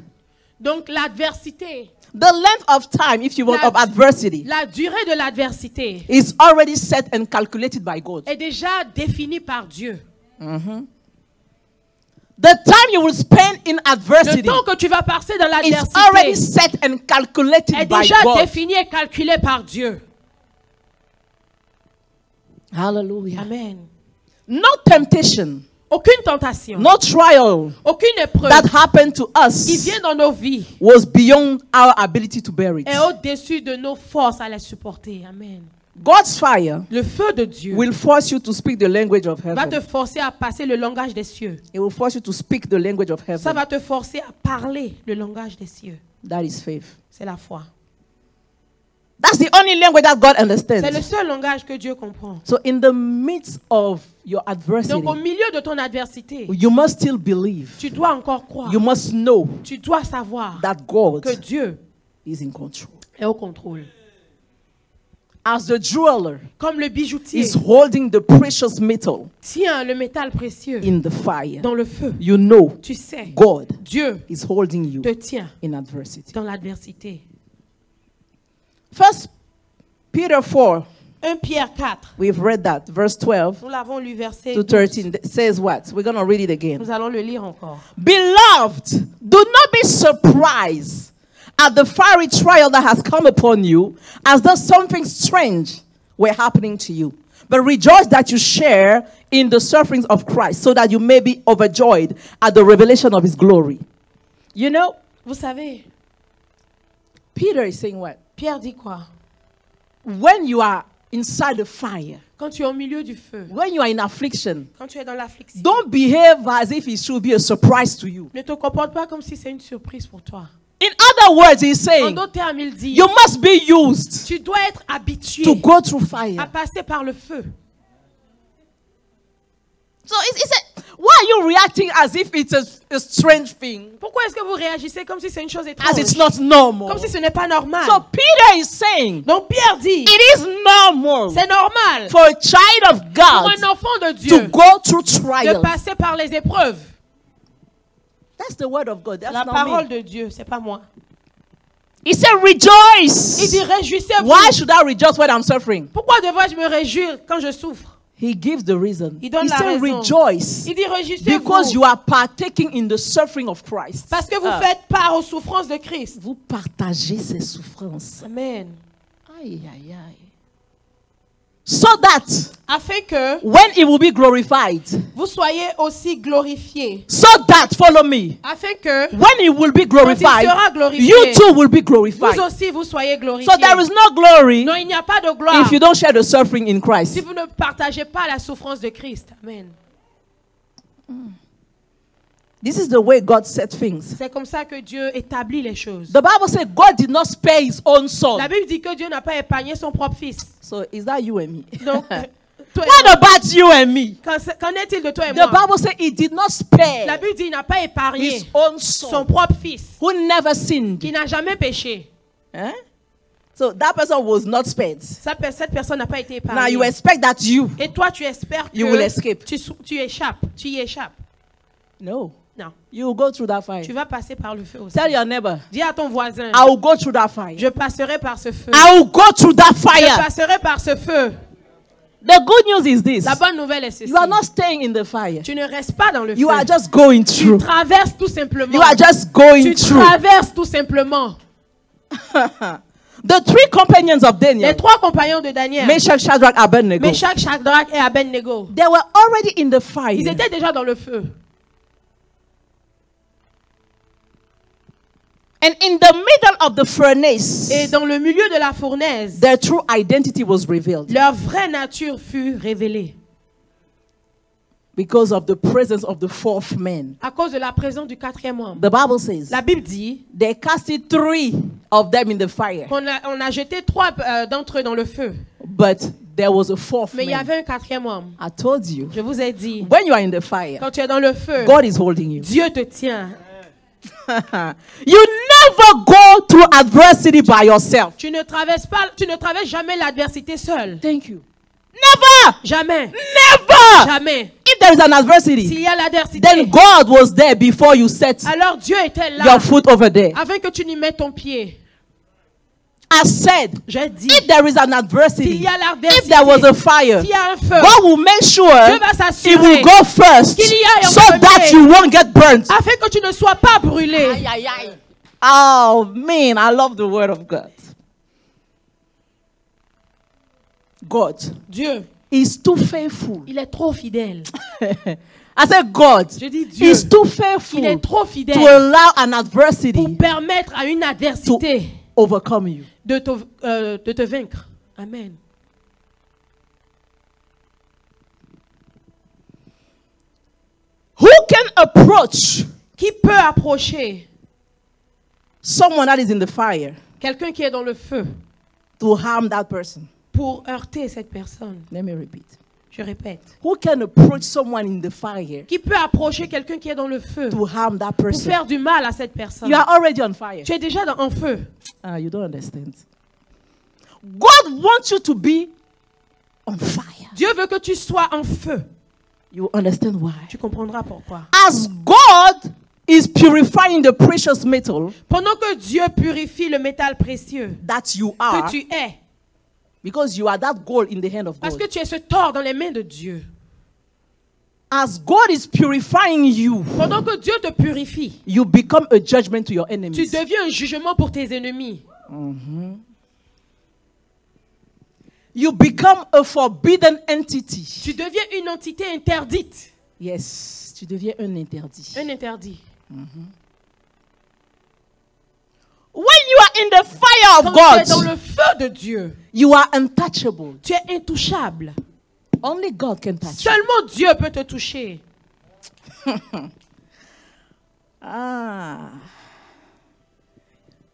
Donc l'adversité, the length of time, if you want, of adversity, la durée de l'adversité is already set and calculated by God. est déjà définie par Dieu. The time you will spend in Le adversity temps que tu vas passer dans is already l'adversité set and calculated est by déjà God. défini et calculé par Dieu. Hallelujah. Amen. No temptation, Aucune tentation, no trial aucune épreuve that happened to qui us vient dans nos vies was beyond our ability to bear it. est au-dessus de nos forces à les supporter. Amen. God's fire Le feu de Dieu will force you to speak the language of va te heaven. forcer à passer le langage des cieux. It will force you to speak the language of Ça heaven. va te forcer à parler le langage des cieux. That is faith. C'est la foi. That's the only language that God C'est le understands. seul langage que Dieu comprend. So in the midst of your Donc au adversity, milieu de ton adversité, you must still believe. tu dois encore croire. You must know Tu dois savoir that God que Dieu is in control. est au contrôle. As the jeweler Comme le bijoutier is holding the precious metal tient le métal précieux in the fire, dans le feu, you know tu sais, God Dieu is holding you te tient in adversity. dans l'adversité. First Peter 4, 1 Pierre 4, we've read that, verse 12 nous l'avons lu verset to 12. 13 says what? We're going to read it again. Nous allons le lire encore. Beloved, do not be surprised at the fiery trial that has come upon you, as though something strange were happening to you. But rejoice that you share in the sufferings of Christ, so that you may be overjoyed at the revelation of his glory. You know, Vous savez, Peter is saying what? Pierre dit quoi? When you are inside the fire, Quand tu es au milieu du feu, when you are in affliction, quand tu es dans l'affliction, don't behave as if it should be a surprise to you. ne te comporte pas comme si c'est une surprise pour toi. In other words, he's En saying, d'autres termes, il dit, you must be used tu dois être habitué to go through à fire. passer par le feu. So he said, Why are you reacting as if it's a strange thing? Pourquoi est-ce que vous réagissez comme si c'est une chose étrange? As it's not normal. Comme si ce n'est pas normal. So Peter is saying, Donc Pierre dit, it is normal c'est normal for a child of pour God un enfant de Dieu to go through de trials. passer par les épreuves. That's the word of God. That's La not parole me. de Dieu, c'est pas moi. He said, Il rejoice. dit réjouissez-vous. Why should I rejoice when I'm suffering? Pourquoi devrais-je me réjouir quand je souffre? He gives the reason. Il donne He la said, raison. rejoice. Il dit Because you réjouissez-vous are partaking in the suffering of Christ. parce que vous faites part aux souffrances de Christ. Vous partagez ses souffrances. Amen. Aïe, aïe, aïe. So that Afin que when he will be glorified, vous soyez aussi glorifiés. so that, follow me, Afin que when he will be quand il glorified, sera glorifié, you too will be vous glorified. aussi vous soyez glorifiés. So there is no glory Non, il n'y a pas de gloire if you don't share the suffering in si Christ. vous ne partagez pas la souffrance de Christ. Amen. This is the way God set things. C'est comme ça que Dieu établit les choses. The Bible says God did not spare his own son. La Bible dit que Dieu n'a pas épargné son propre fils. So is that you and me? Donc, toi et What moi, about you and me? qu'en est-il de toi et The moi? Bible says he did not La spare Bible dit qu'il n'a pas épargné his own son son propre fils, who never sinned. qui n'a jamais péché. Eh? So that person was not spared. Cette personne n'a pas été Now épargnée. you expect that you Et toi, tu espères You will escape. que tu échappes. Tu y échappes. no. Non. You will go through that fire. Tu vas passer par le feu aussi. Tell your neighbor, Dis à ton voisin, I will go through that fire. je passerai par ce feu. I will go through that Je fire. passerai par ce feu. The good news is this. La bonne nouvelle est ceci. You are not staying in the fire. Tu ne restes pas dans le You feu. are just going Tu through. traverses tout simplement. You are just going Tu through. traverses tout simplement. The three companions of Les Daniel, trois compagnons de Daniel, Meshach, Shadrach, Abednego, Meshach, Shadrach et Abednego, they were already in the fire. ils étaient déjà dans le feu. And in the middle of the furnace, Et dans le milieu de la fournaise, their true identity was revealed leur vraie nature fut révélée because of the presence of the fourth man. à cause de la présence du quatrième homme. The Bible says La Bible dit they casted three of them in the fire, on a jeté trois d'entre eux dans le feu. but there was a fourth Mais il y man. avait un quatrième homme. I told you, Je vous ai dit, when you are in the fire, quand tu es dans le feu, God is holding you. Dieu te tient. You never go through adversity by yourself. Tu ne traverses jamais l'adversité seul. Thank you. Never, Jamais. never. Jamais. If there is an adversity, S'il y a l'adversité, then God was there before you set alors Dieu était là your foot over there. afin que tu n'y mettes ton pied. I said, J'ai dit, if there is an s'il adversity, y a if there was l'adversité, a fire, s'il y a un feu, God will make sure Dieu va He s'assurer will go first qu'il y aille en so premier. that you won't get burnt. afin que tu ne sois pas brûlé. Oh man, I love the word of God. God Dieu, is too faithful. il est trop fidèle. I said God Je dis Dieu, is too faithful il est trop to fidèle allow an pour adversity permettre à une adversité overcome you. de te vaincre. Amen. Who can approach Qui peut approcher someone that is in the fire quelqu'un qui est dans le feu to harm that person? pour heurter cette personne? Let me repeat. Je répète. Who can approach someone in the fire Qui peut approcher quelqu'un qui est dans le feu to harm that pour person? faire du mal à cette personne? You are already on fire. Tu es déjà en feu. You don't understand. God wants you to be on fire. Dieu veut que tu sois en feu. You understand why? Tu comprendras pourquoi. As God is purifying the precious metal Pendant que Dieu purifie le métal précieux that you que are, tu es, because you are that gold in the hand of parce God. que tu es ce tort dans les mains de Dieu. As God is purifying you, Pendant que Dieu te purifie, you become a judgment to your tu enemies. deviens un jugement pour tes ennemis. You become a forbidden entity. Tu deviens une entité interdite. Yes, tu deviens un interdit. Un interdit. When you are in the fire Quand of tu es dans God, le feu de Dieu, you are untouchable. tu es intouchable. Only God can touch you. Seulement Dieu peut te toucher.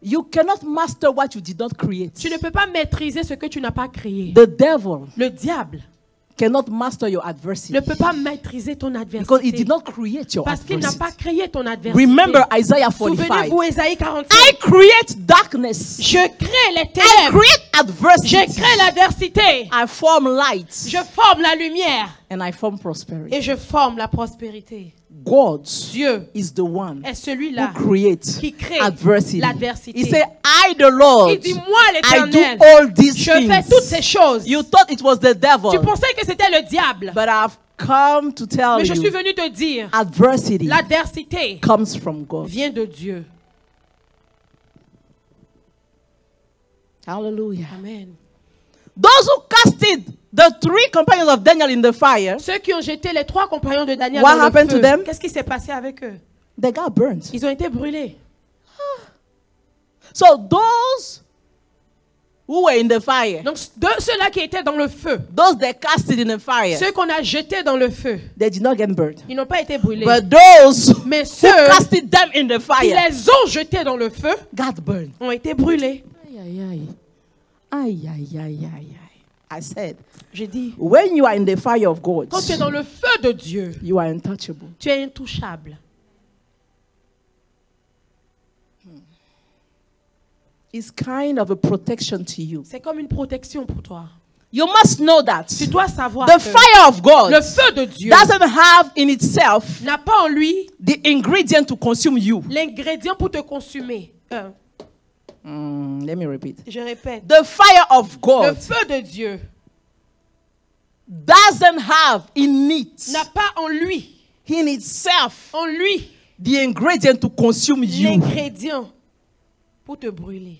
You cannot master what you did not create. Tu ne peux pas maîtriser ce que tu n'as pas créé. The devil Le diable cannot master your adversity ne peut pas maîtriser ton because he adversité. did not create your Parce qu'il n'a pas adversity. créé ton adversité. Remember Isaiah 45. Souvenez-vous, Ésaïe 45. I create darkness. Je crée les I ténèbres. create Je adversity. crée l'adversité. I form light Je forme la lumière. and I form prosperity. Et je forme la prospérité. God Dieu is the one est celui-là who creates qui crée adversity. l'adversité. He said, I the Lord, Il dit, moi I do l'Éternel, all these je fais toutes ces things. choses. You thought it was the Tu devil, pensais que c'était le diable. but I've come to tell Mais je suis you, venu te dire, adversity l'adversité comes from God. vient de Dieu. Hallelujah. Amen. Those who casted the 3 companions of Daniel in the fire, Ceux qui ont jeté les 3 compagnons de Daniel What dans le happened to feu, them? qu'est-ce qui s'est passé avec eux? they got burnt. Ils ont été brûlés. So those who were in the fire, Donc ceux-là qui étaient dans le feu, those that casted in the fire, ceux qu'on a jetés dans le feu, they did not get burnt. ils n'ont pas été brûlés. But those Mais who ceux casted them in the qui fire les ont jetés dans le feu got burned. ont été brûlés. Aye, aye, aye. Aye, aye, aye, aye, aye. I said, J'ai dit, when you are in the fire of God, quand tu es dans le feu de Dieu, you are untouchable. tu es intouchable. It's kind of a protection to you. C'est comme une protection pour toi. You must know that Tu dois savoir the que fire of God le feu de Dieu doesn't have in itself n'a pas en lui the ingredient to consume you. l'ingrédient pour te consumer. Let me repeat. Je répète, The fire of le God feu de Dieu doesn't have in it, n'a pas en lui, in itself, the ingredient to consume you. l'ingrédient pour te brûler.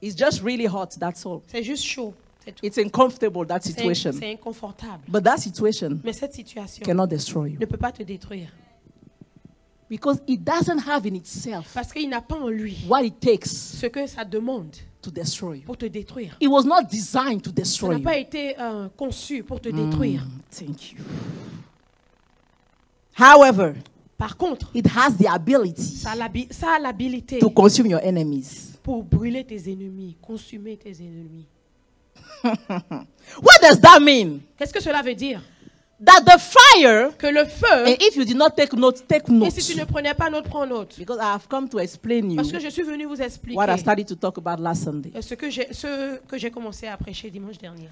It's just really hot, that's all. C'est juste chaud. C'est tout. It's uncomfortable, that situation. C'est inconfortable. But that situation Mais cette situation cannot destroy you. ne peut pas te détruire. Because it doesn't have in itself Parce qu'il n'a pas en lui what it takes ce que ça demande to destroy you. pour te détruire. It was not designed to Ça destroy n'a you. pas été conçu pour te détruire. Thank you. However, Par contre, it has the ability ça a l'habilité to consume your enemies. pour brûler tes ennemis, consumer tes ennemis. What does that mean? Qu'est-ce que cela veut dire? That the fire, Que le feu, and if you did not take note, take et note. si tu ne prenais pas note, prends note. Because I have come to explain you Parce que je suis venu vous expliquer what I started to talk about last Sunday. ce que j'ai commencé à prêcher dimanche dernier.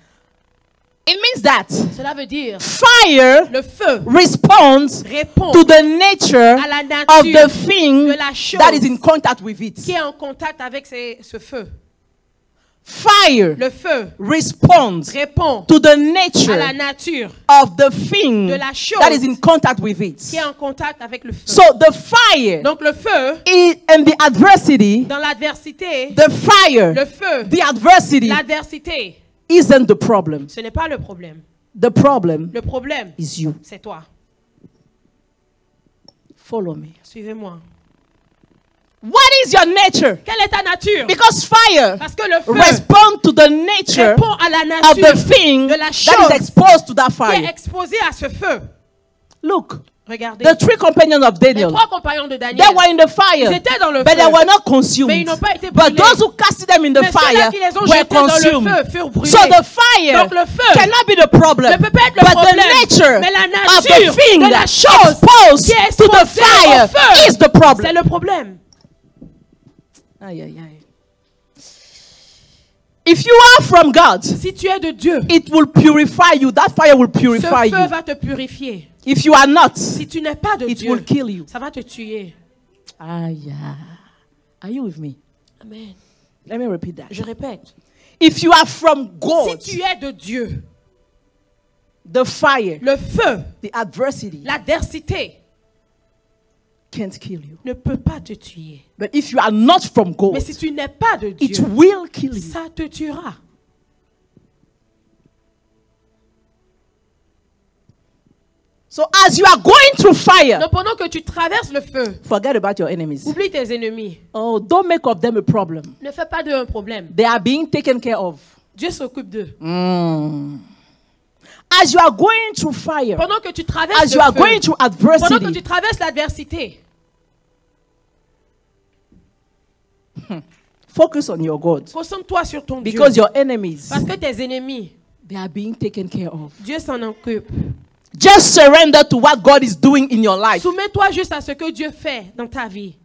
It means that Cela veut dire fire le feu responds répond to the nature à la of nature the thing de la chose that is in contact with it. qui est en contact avec ce feu. Fire Le feu responds répond to the à la nature nature of the thing de la chose that is in contact with it. qui est en contact avec le feu. So the fire Donc le feu, and the adversity, dans l'adversité, the fire, le feu, the adversity l'adversité, isn't the problem. ce n'est pas le problème. The problem Le problème, is you. c'est toi. Follow me. Suivez-moi. What is your nature? Quelle est ta nature? Because fire Parce que le feu responds to the nature répond à la of the nature thing de la that is chose exposed to that qui est fire. exposée à ce feu. Look, Regardez. the 3 companions of Les Daniel, 3 compagnons de Daniel, they were in the ils fire, étaient dans le but feu. they were not Mais ils consumed. n'ont pas été But brûlés. those who casted them in the Mais ceux-là fire qui les ont were jetés dans le consumed. feu furent brûlés. So the fire Donc le feu cannot be the problem, ne peut pas être le but problème. the nature Mais la of the nature thing de la chose exposed qui est to the exposée au fire feu, is the c'est problem. le problème. Aye, aye, aye. If you are from God, Si tu es de Dieu, it will purify you. That fire will ce purify feu you. va te purifier. If you are not, Si tu n'es pas de it Dieu, will kill you. ça va te tuer. Ah, yeah. Are you with me? Amen. Let me repeat that. Je répète. If you are from God, Si tu es de Dieu, the fire, le feu, the adversity l'adversité can't kill you. ne peut pas te tuer. But if you are not from God, Mais si tu n'es pas de it Dieu, will kill you. ça te tuera. So as you are going through fire, Donc pendant que tu traverses le feu, forget about your enemies. oublie tes ennemis. Oh, don't make of them a problem. Ne fais pas d'eux un problème. They are being taken care of. Dieu s'occupe d'eux. As you are going through fire, Pendant que tu traverses as you le are feu, going through pendant que adversity, tu traverses l'adversité, focus on your God. concentre-toi sur ton Dieu. Because your enemies, Parce que tes ennemis, They are being taken care of. Dieu s'en occupe. Just surrender to what God is doing in your life. Soumets-toi juste à ce que Dieu fait dans ta vie.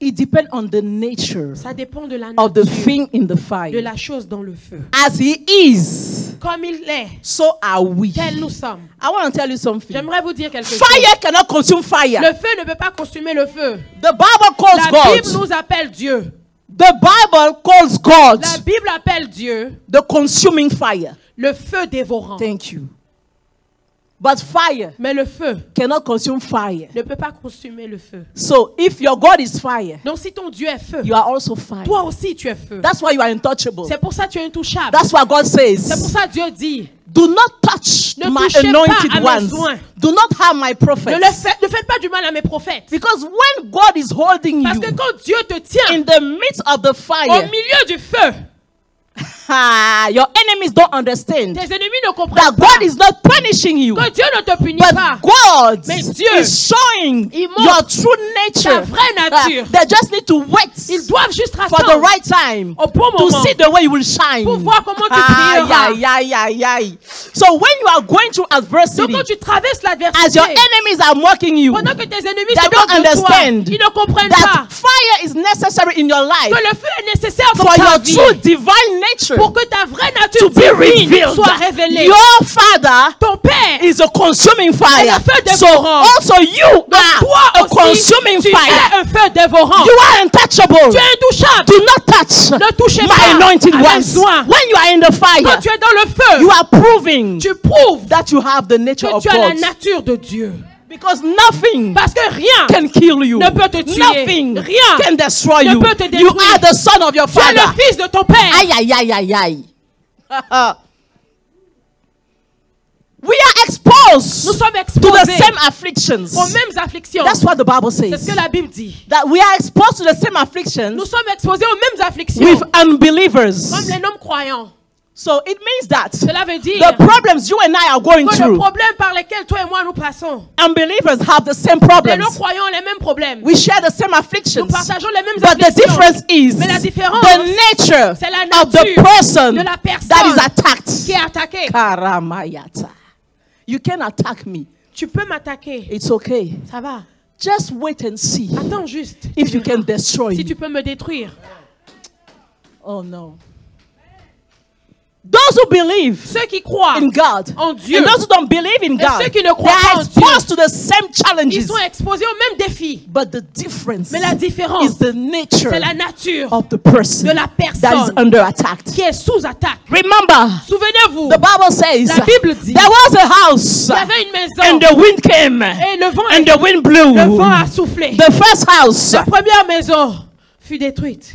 It depends on the nature Ça dépend de la of the nature, thing in the de fire. la chose dans le feu. As he is, Comme il est, so are we. tels nous sommes. I want to tell you something. J'aimerais vous dire quelque chose. Fire cannot consume fire. Le feu ne peut pas consumer le feu. The Bible calls La Bible God. nous appelle Dieu. The Bible calls God La Bible appelle Dieu the consuming fire. le feu dévorant. Thank you. But fire Mais le feu cannot consume fire. ne peut pas consumer le feu. So if your God is fire, Donc si ton Dieu est feu, you are also fire. toi aussi tu es feu. That's why you are untouchable. C'est pour ça que tu es intouchable. That's why God C'est pour says, ça que Dieu dit, do not touch Ne my touchez pas anointed à mes ones. soins. Do not harm my prophets. ne faites pas du mal à mes prophètes. Because when God is holding Parce you que quand Dieu te tient in the midst of the au fire, milieu du feu, your enemies don't understand tes ennemis ne that comprennent God pas is not punishing you, que Dieu ne te punit but pas. God Mais Dieu, is showing il montre your true nature. ta vraie nature. They just need to wait Ils doivent juste for the attendre right time au bon to moment see the way you will shine. pour voir comment tu brilleras. So when you are going through Donc adversity, quand tu traverses as your l'adversité, enemies are mocking you, pendant que tes ennemis they se don't moquent de toi, understand ils ne comprennent that pas fire is necessary in your life que le feu est nécessaire dans for ta your vie true divine nature pour que ta vraie to nature be divine revealed. soit révélée. Your Father Ton Père is a consuming est fire. un feu So dévorant. also you are Toi a aussi, consuming tu fire. es un feu dévorant. You are untouchable. Tu es intouchable. Do not touch Ne touchez my pas anointed à mes ones. soins. When you are in the fire, Quand tu es dans le feu, you are proving tu prouves that you have the nature que of tu as la God. nature de Dieu. Because nothing Parce que rien can kill you. ne peut te tuer. Nothing Rien can destroy ne you. peut te You détruire. are the son of your tu es father. le fils de ton Père. Aïe, aïe, aïe, aïe, aïe. We are exposed Nous sommes to the exposés same afflictions. aux mêmes afflictions. That's what the Bible C'est ce says. que la Bible dit. That we are exposed to the same afflictions Nous sommes exposés aux mêmes afflictions with unbelievers. comme les non-croyants. So it means that Cela veut dire the problems you and I are going que le through, problème par lequel toi et moi nous passons, unbelievers have the same les problems. non-croyants ont les mêmes problèmes. We share the same Nous afflictions. partageons les mêmes But the afflictions. difference is Mais la différence, the nature c'est la of the nature person de la personne that is attacked. qui est attaquée. Karamayata. You can attack me. Tu peux m'attaquer. It's okay. Ça va. Just wait and see Attends juste. if you can destroy Si me. tu peux me détruire. Oh no. Those who believe Ceux qui croient in God en Dieu and those who don't believe in et God, ceux qui ne they croient pas are en Dieu, exposed to the same ils challenges. sont exposés aux mêmes défis. But the difference Mais la différence, is the nature c'est la nature of the person de la that is personne under attack. qui est sous attaque. Remember, Souvenez-vous, the Bible says la Bible dit, there was a house il y avait une maison and the wind came et le vent, and the wind blew. le vent a soufflé. The first house La première maison fut détruite,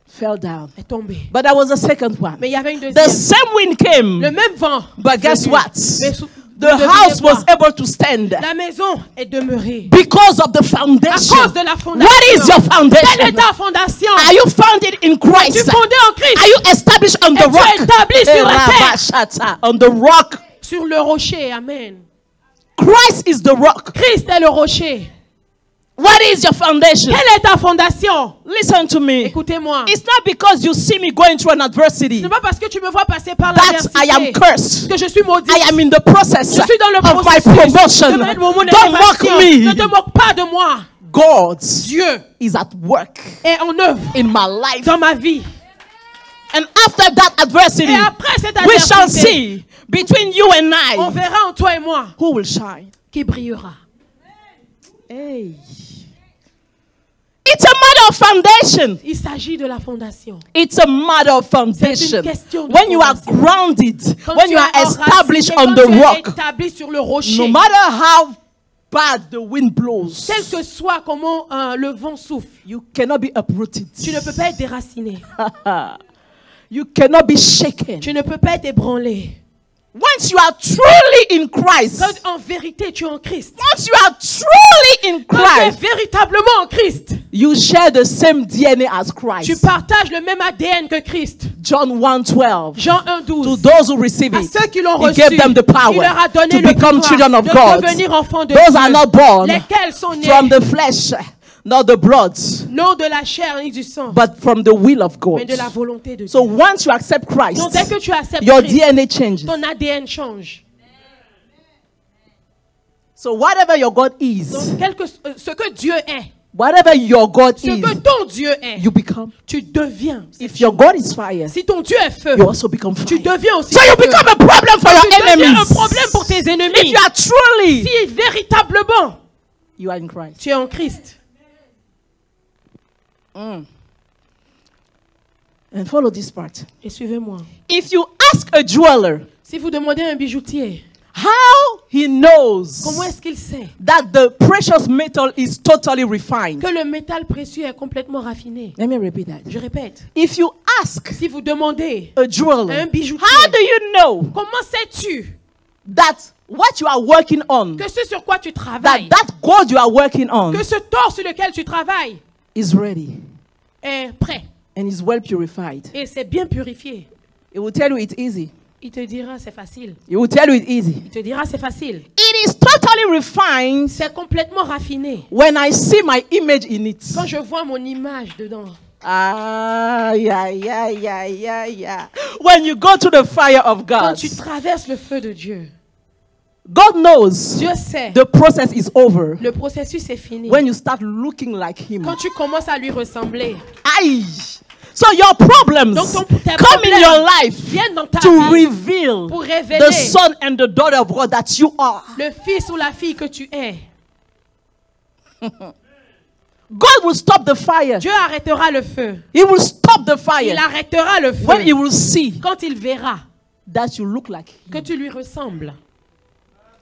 fell down. est tombée. But there was a second one. Mais il y avait une The deuxième. same wind came. Le même vent. But guess venu. what? Mais The devinez house quoi? was able to stand La maison est demeurée. because of the À foundation. cause de la fondation. What is your Quelle est foundation? ta fondation? Are you founded in Tu Christ? es fondé en Christ. Are you established on the Et tu es rock? établi sur la terre. Rabashata, on the rock. Sur le rocher. Amen. Christ is the rock. Christ est le rocher. What is your foundation? Quelle est ta fondation? Listen to me. Écoutez-moi. It's not because you see me going through an adversity Ce n'est pas parce que tu me vois passer par that I am l'adversité cursed. que je suis maudite. I am in the process Je suis dans le of my processus promotion. de mon Don't mock élévation. Ne te me. moque pas de moi. God Dieu is at work est en œuvre in my life. dans ma vie. And after that adversity, Et après cette we shall adversité, see between you and on I verra en toi et moi who will shine. qui brillera. Hey. It's a matter of foundation. Il s'agit de la fondation. It's a matter of foundation. question de When you are fondation. grounded, Quand when tu you es are enraciné, established quand on the tu es rock, établi sur le rocher, no matter how bad the wind blows, quel que soit comment le vent souffle, you cannot be uprooted. tu ne peux pas être déraciné. You cannot be shaken. Tu ne peux pas être ébranlé. Once you are truly in Christ, Quand en vérité tu es en Christ, once you are truly in quand tu es Christ, véritablement en Christ, you share the same DNA as Christ. tu partages le même ADN que Christ. John 1:12. Jean To 1:12. those who receive À it, ceux qui l'ont He reçu, gave them the il power leur a donné to le become pouvoir children of de God. devenir enfants de Those Dieu. are not born Lesquels sont nés from the flesh, not the blood, non de la chair ni du sang, but from the will of mais God. de la volonté de So Dieu. once you accept Christ, Donc dès que tu acceptes your Christ, DNA changes. ton ADN change. So whatever your God is, Donc ce que Dieu est, whatever your God ce que is, ton Dieu est, you become. tu deviens. If your God is fire, Si ton Dieu est feu, you also become tu fire. deviens aussi So you feu. become a problem for Tu your deviens un enemies. problème pour tes If ennemis. you are truly, Si véritablement you are in Christ. tu es en Christ. And follow this part. Et suivez-moi. If you ask a jeweler Si vous demandez à un bijoutier, how he knows comment est-ce qu'il sait that the precious metal is totally refined. que le métal précieux est complètement raffiné? Let me repeat that. Je répète. If you ask Si vous demandez a jeweler, à un bijoutier, how do you know comment sais-tu that what you are working on, que ce sur quoi tu that travailles, that gold you are working on que ce tort sur lequel tu travailles is ready est prêt and is well purified? et c'est bien purifié? It will tell you it's easy. Il te dira c'est facile. It will tell you it's easy. Il te dira c'est facile. It is totally refined C'est complètement raffiné. when I see my image in it. Quand je vois mon image dedans. Ah, yeah. When you go to the fire of Quand God, tu traverses le feu de Dieu, God knows Dieu sait. the process is over Le processus est fini. when you start looking like Him. Quand tu commences à lui ressembler. Aye. So your problems Donc tes come in your life viennent dans ta to vie reveal pour révéler the son and the daughter of God that you are. le fils ou la fille que tu es. God will stop the fire. Dieu arrêtera le feu. He will stop the Il fire arrêtera le when He feu will see quand il verra that you look like Him. que tu lui ressembles.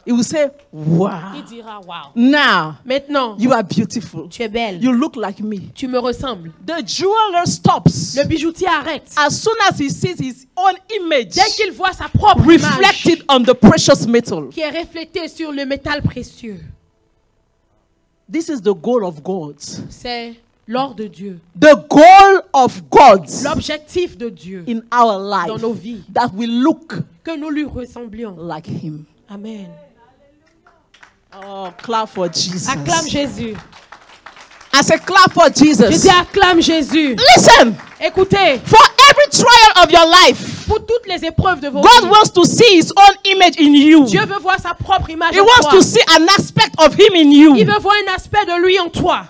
He will say, Il wow. dira wow. Now Maintenant, you are beautiful. tu es belle. You look like me. Tu me ressembles. The jeweler stops Le bijoutier arrête. as soon as he sees his own image Dès qu'il voit sa propre image reflected on the precious metal. qui est reflétée sur le métal précieux. This is the goal of God. C'est l'or de Dieu. The goal of God L'objectif de Dieu in our dans life, nos vies. that we look Que nous lui ressemblions. like Him. Amen. Oh, clap for Jesus. Acclame Jésus. I say clap for Je Jesus. dis acclame Jésus. Listen, Écoutez, for every trial of your life, pour toutes les épreuves de vos God vies, wants to see His own image in you. Dieu veut voir sa propre image He en wants toi. to see an aspect of Him in you. Il veut voir un aspect de lui en toi.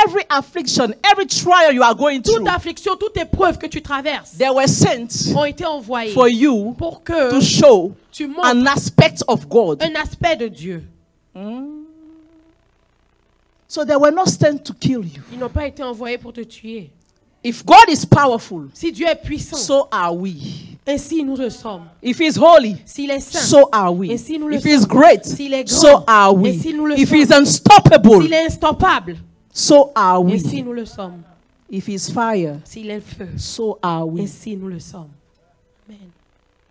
Every affliction, every trial you are going Toute through, affliction, toute épreuve que tu traverses they were sent ont été envoyées for you pour que to show tu montres an aspect of God. un aspect de Dieu. So they were not sent to kill you. Ils n'ont pas été envoyés pour te tuer. If God is powerful, Si Dieu est puissant, so are we. ainsi nous le sommes. If He's holy, S'il est saint, so are we. ainsi nous le If He's sommes. great, S'il est grand, so are we. ainsi nous le If sommes. He's unstoppable, S'il est instoppable, so are we. ainsi nous le sommes. If He's fire, S'il est feu, so are we. ainsi nous le sommes. Amen.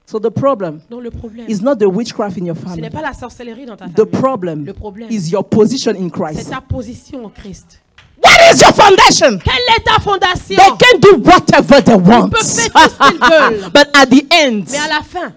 So the problem Donc le problème, is not the witchcraft in your ce family. n'est pas la sorcellerie dans ta The famille. problem Le problème, is your position in c'est Christ. ta position en Christ. What is your foundation? Quelle est ta fondation? They can do whatever they want. peuvent faire tout ce qu'ils veulent. But at the end, Mais à la fin,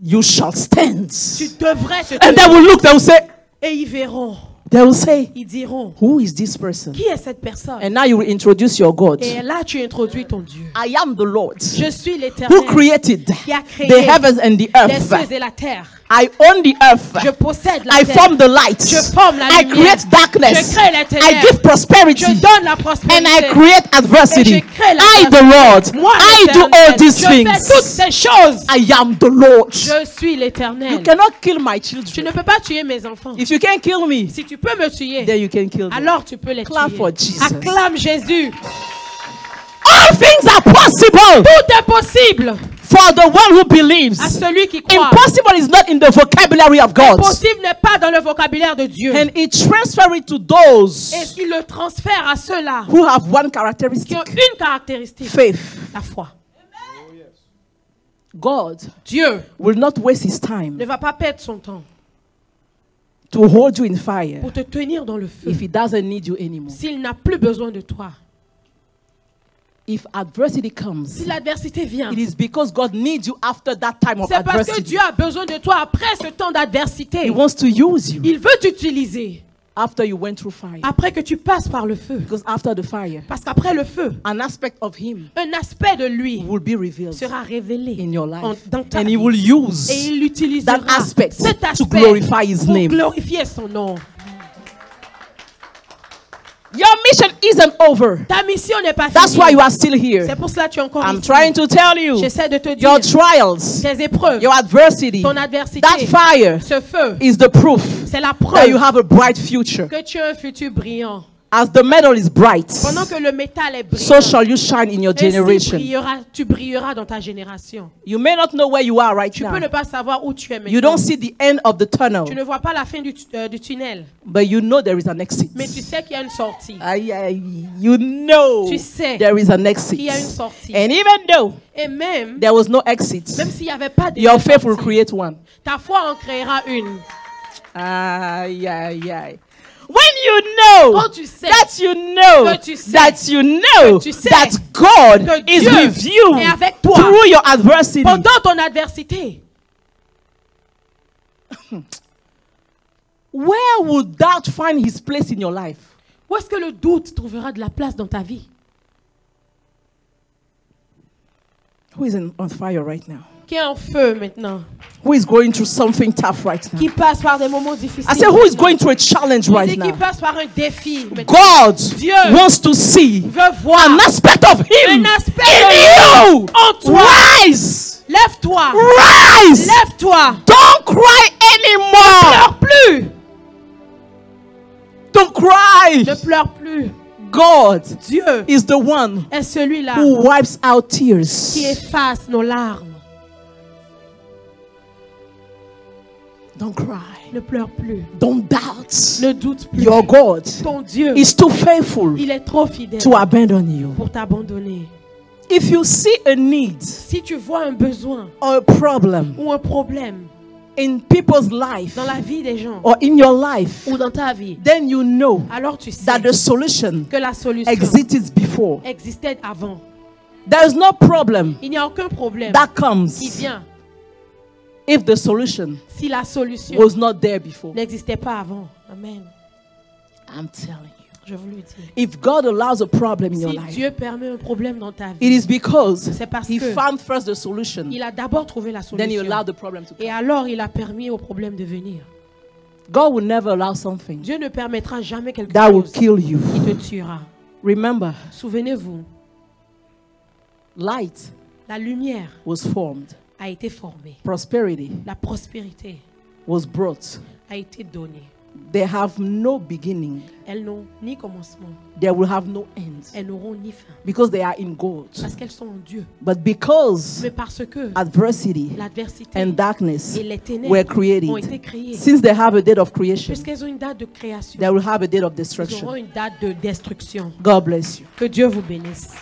you shall stand. tu devrais te And they tenir. will look, they will say, Et ils verront, they will say, ils diront, who is this person? qui est cette personne? And now you will introduce your God. Et là, tu introduis ton Dieu. I am the Lord Je suis who l'Éternel created qui a créé the heavens and the les earth. cieux et la terre. I own the earth. Je possède la I terre. form the light. Je forme la I lumière. create darkness. Je crée les ténèbres. I give prosperity. Je donne la And prospérité. I create Et adversity. je crée la I, the Lord, Moi, I do l'Éternel, all these je fais toutes things. ces choses. I am the Lord. Je suis You l'Éternel. cannot kill my Tu children. ne peux pas tuer mes enfants. If you can't kill me, Si tu peux me tuer, then you can kill them. alors tu peux les Clap tuer. for Jesus. Acclame Jésus. All things are possible Tout est possible for the one who believes. à celui qui croit. Impossible is not in the vocabulary of God. Impossible n'est pas dans le vocabulaire de Dieu. And it transfers it to those Et il le transfère à ceux-là who have one qui characteristic: ont une caractéristique, faith. la foi. God Dieu will not waste His time ne va pas perdre son temps to hold you in fire pour te tenir dans le feu if He doesn't need you anymore. s'il n'a plus besoin de toi. If adversity comes, Si l'adversité vient, it is because God needs you after that time of c'est parce que adversity. Dieu a besoin de toi après ce temps d'adversité. He wants to use you. Il veut t'utiliser. After you went through fire. Après que tu passes par le feu. Because after the fire, Parce qu'après le feu, an aspect of him un aspect de lui will be revealed sera révélé in your life. dans ta And vie. he will use Et il utilisera that aspect cet to aspect glorify his pour name. glorifier son nom. Your mission isn't over. Ta mission n'est pas That's finie. why you are still here. C'est pour cela que tu es encore I'm ici. trying to tell you, J'essaie de te your dire, trials, tes épreuves, your adversity, ton adversité, that fire ce feu, is the proof c'est la that you preuve have a bright future. que tu as un futur brillant. As the metal is bright, Pendant que le métal est so brillant, shall you shine in your ainsi generation. tu brilleras dans ta génération. You may not know where you are right Tu peux now. ne pas savoir où tu es You maintenant. don't see the end of the tunnel, Tu ne vois pas la fin du tunnel, but you know there is an exit. mais tu sais qu'il y a une sortie. You know Tu sais there is an exit. qu'il y a une sortie. And even though Et même there was no exit, s'il n'y avait pas de your faith will sortie, create one. ta foi en créera une. When you know Quand tu sais that you know que tu sais that you know que tu sais that God que is Dieu with you est avec toi through your adversity, pendant ton adversité, where would doubt find his place in your life? où est-ce que le doute trouvera de la place dans ta vie? Who is on fire right now? Qui est en feu maintenant? Who is going through something tough right now? Qui passe par des moments difficiles? I said, who is going through a challenge Je right dis qui now? passe par un défi maintenant. God Dieu wants to see veut voir an aspect of him un aspect in de you. en toi. Rise! Lève-toi. Rise! Lève-toi. Don't cry anymore! Pleure plus. Don't cry! Ne pleure plus. God Dieu is the one est celui-là who wipes out qui tears. efface nos larmes. Don't cry. Ne pleure plus. Don't doubt. Ne doute plus. Your God Ton Dieu, is too faithful il est trop fidèle to abandon you. pour t'abandonner. If you see a need Si tu vois un besoin or a problem ou un problème in people's life dans la vie des gens or in your life, ou dans ta vie, then you know alors tu sais that the solution que la solution existed before. existait avant. There is no problem Il n'y a aucun problème that qui comes vient if the solution si la solution was not there before. n'existait pas avant. Amen. I'm telling you. Je vous le dis. If God allows a problem in your Si life, Dieu permet un problème dans ta it vie, is because c'est parce He que found first the solution, il a d'abord trouvé la then He solution. allowed the problem to Et come. alors, il a permis au problème de venir. God will never allow something Dieu ne permettra jamais quelque that will chose kill you. qui te tuera. Remember, Souvenez-vous, light la lumière was formed, a été formée. prosperity La prospérité was brought. a été donnée. They have no beginning, Elles n'ont ni commencement, they will have no end elles n'auront ni fin. because they are in God. Parce qu'elles sont en Dieu. But because Mais parce que adversity l'adversité and darkness et les ténèbres were ont été created, créées, since they have a date of creation, puisqu'elles ont une date de création, they will have a date of elles destruction. auront une date de destruction. God bless you. Que Dieu vous bénisse.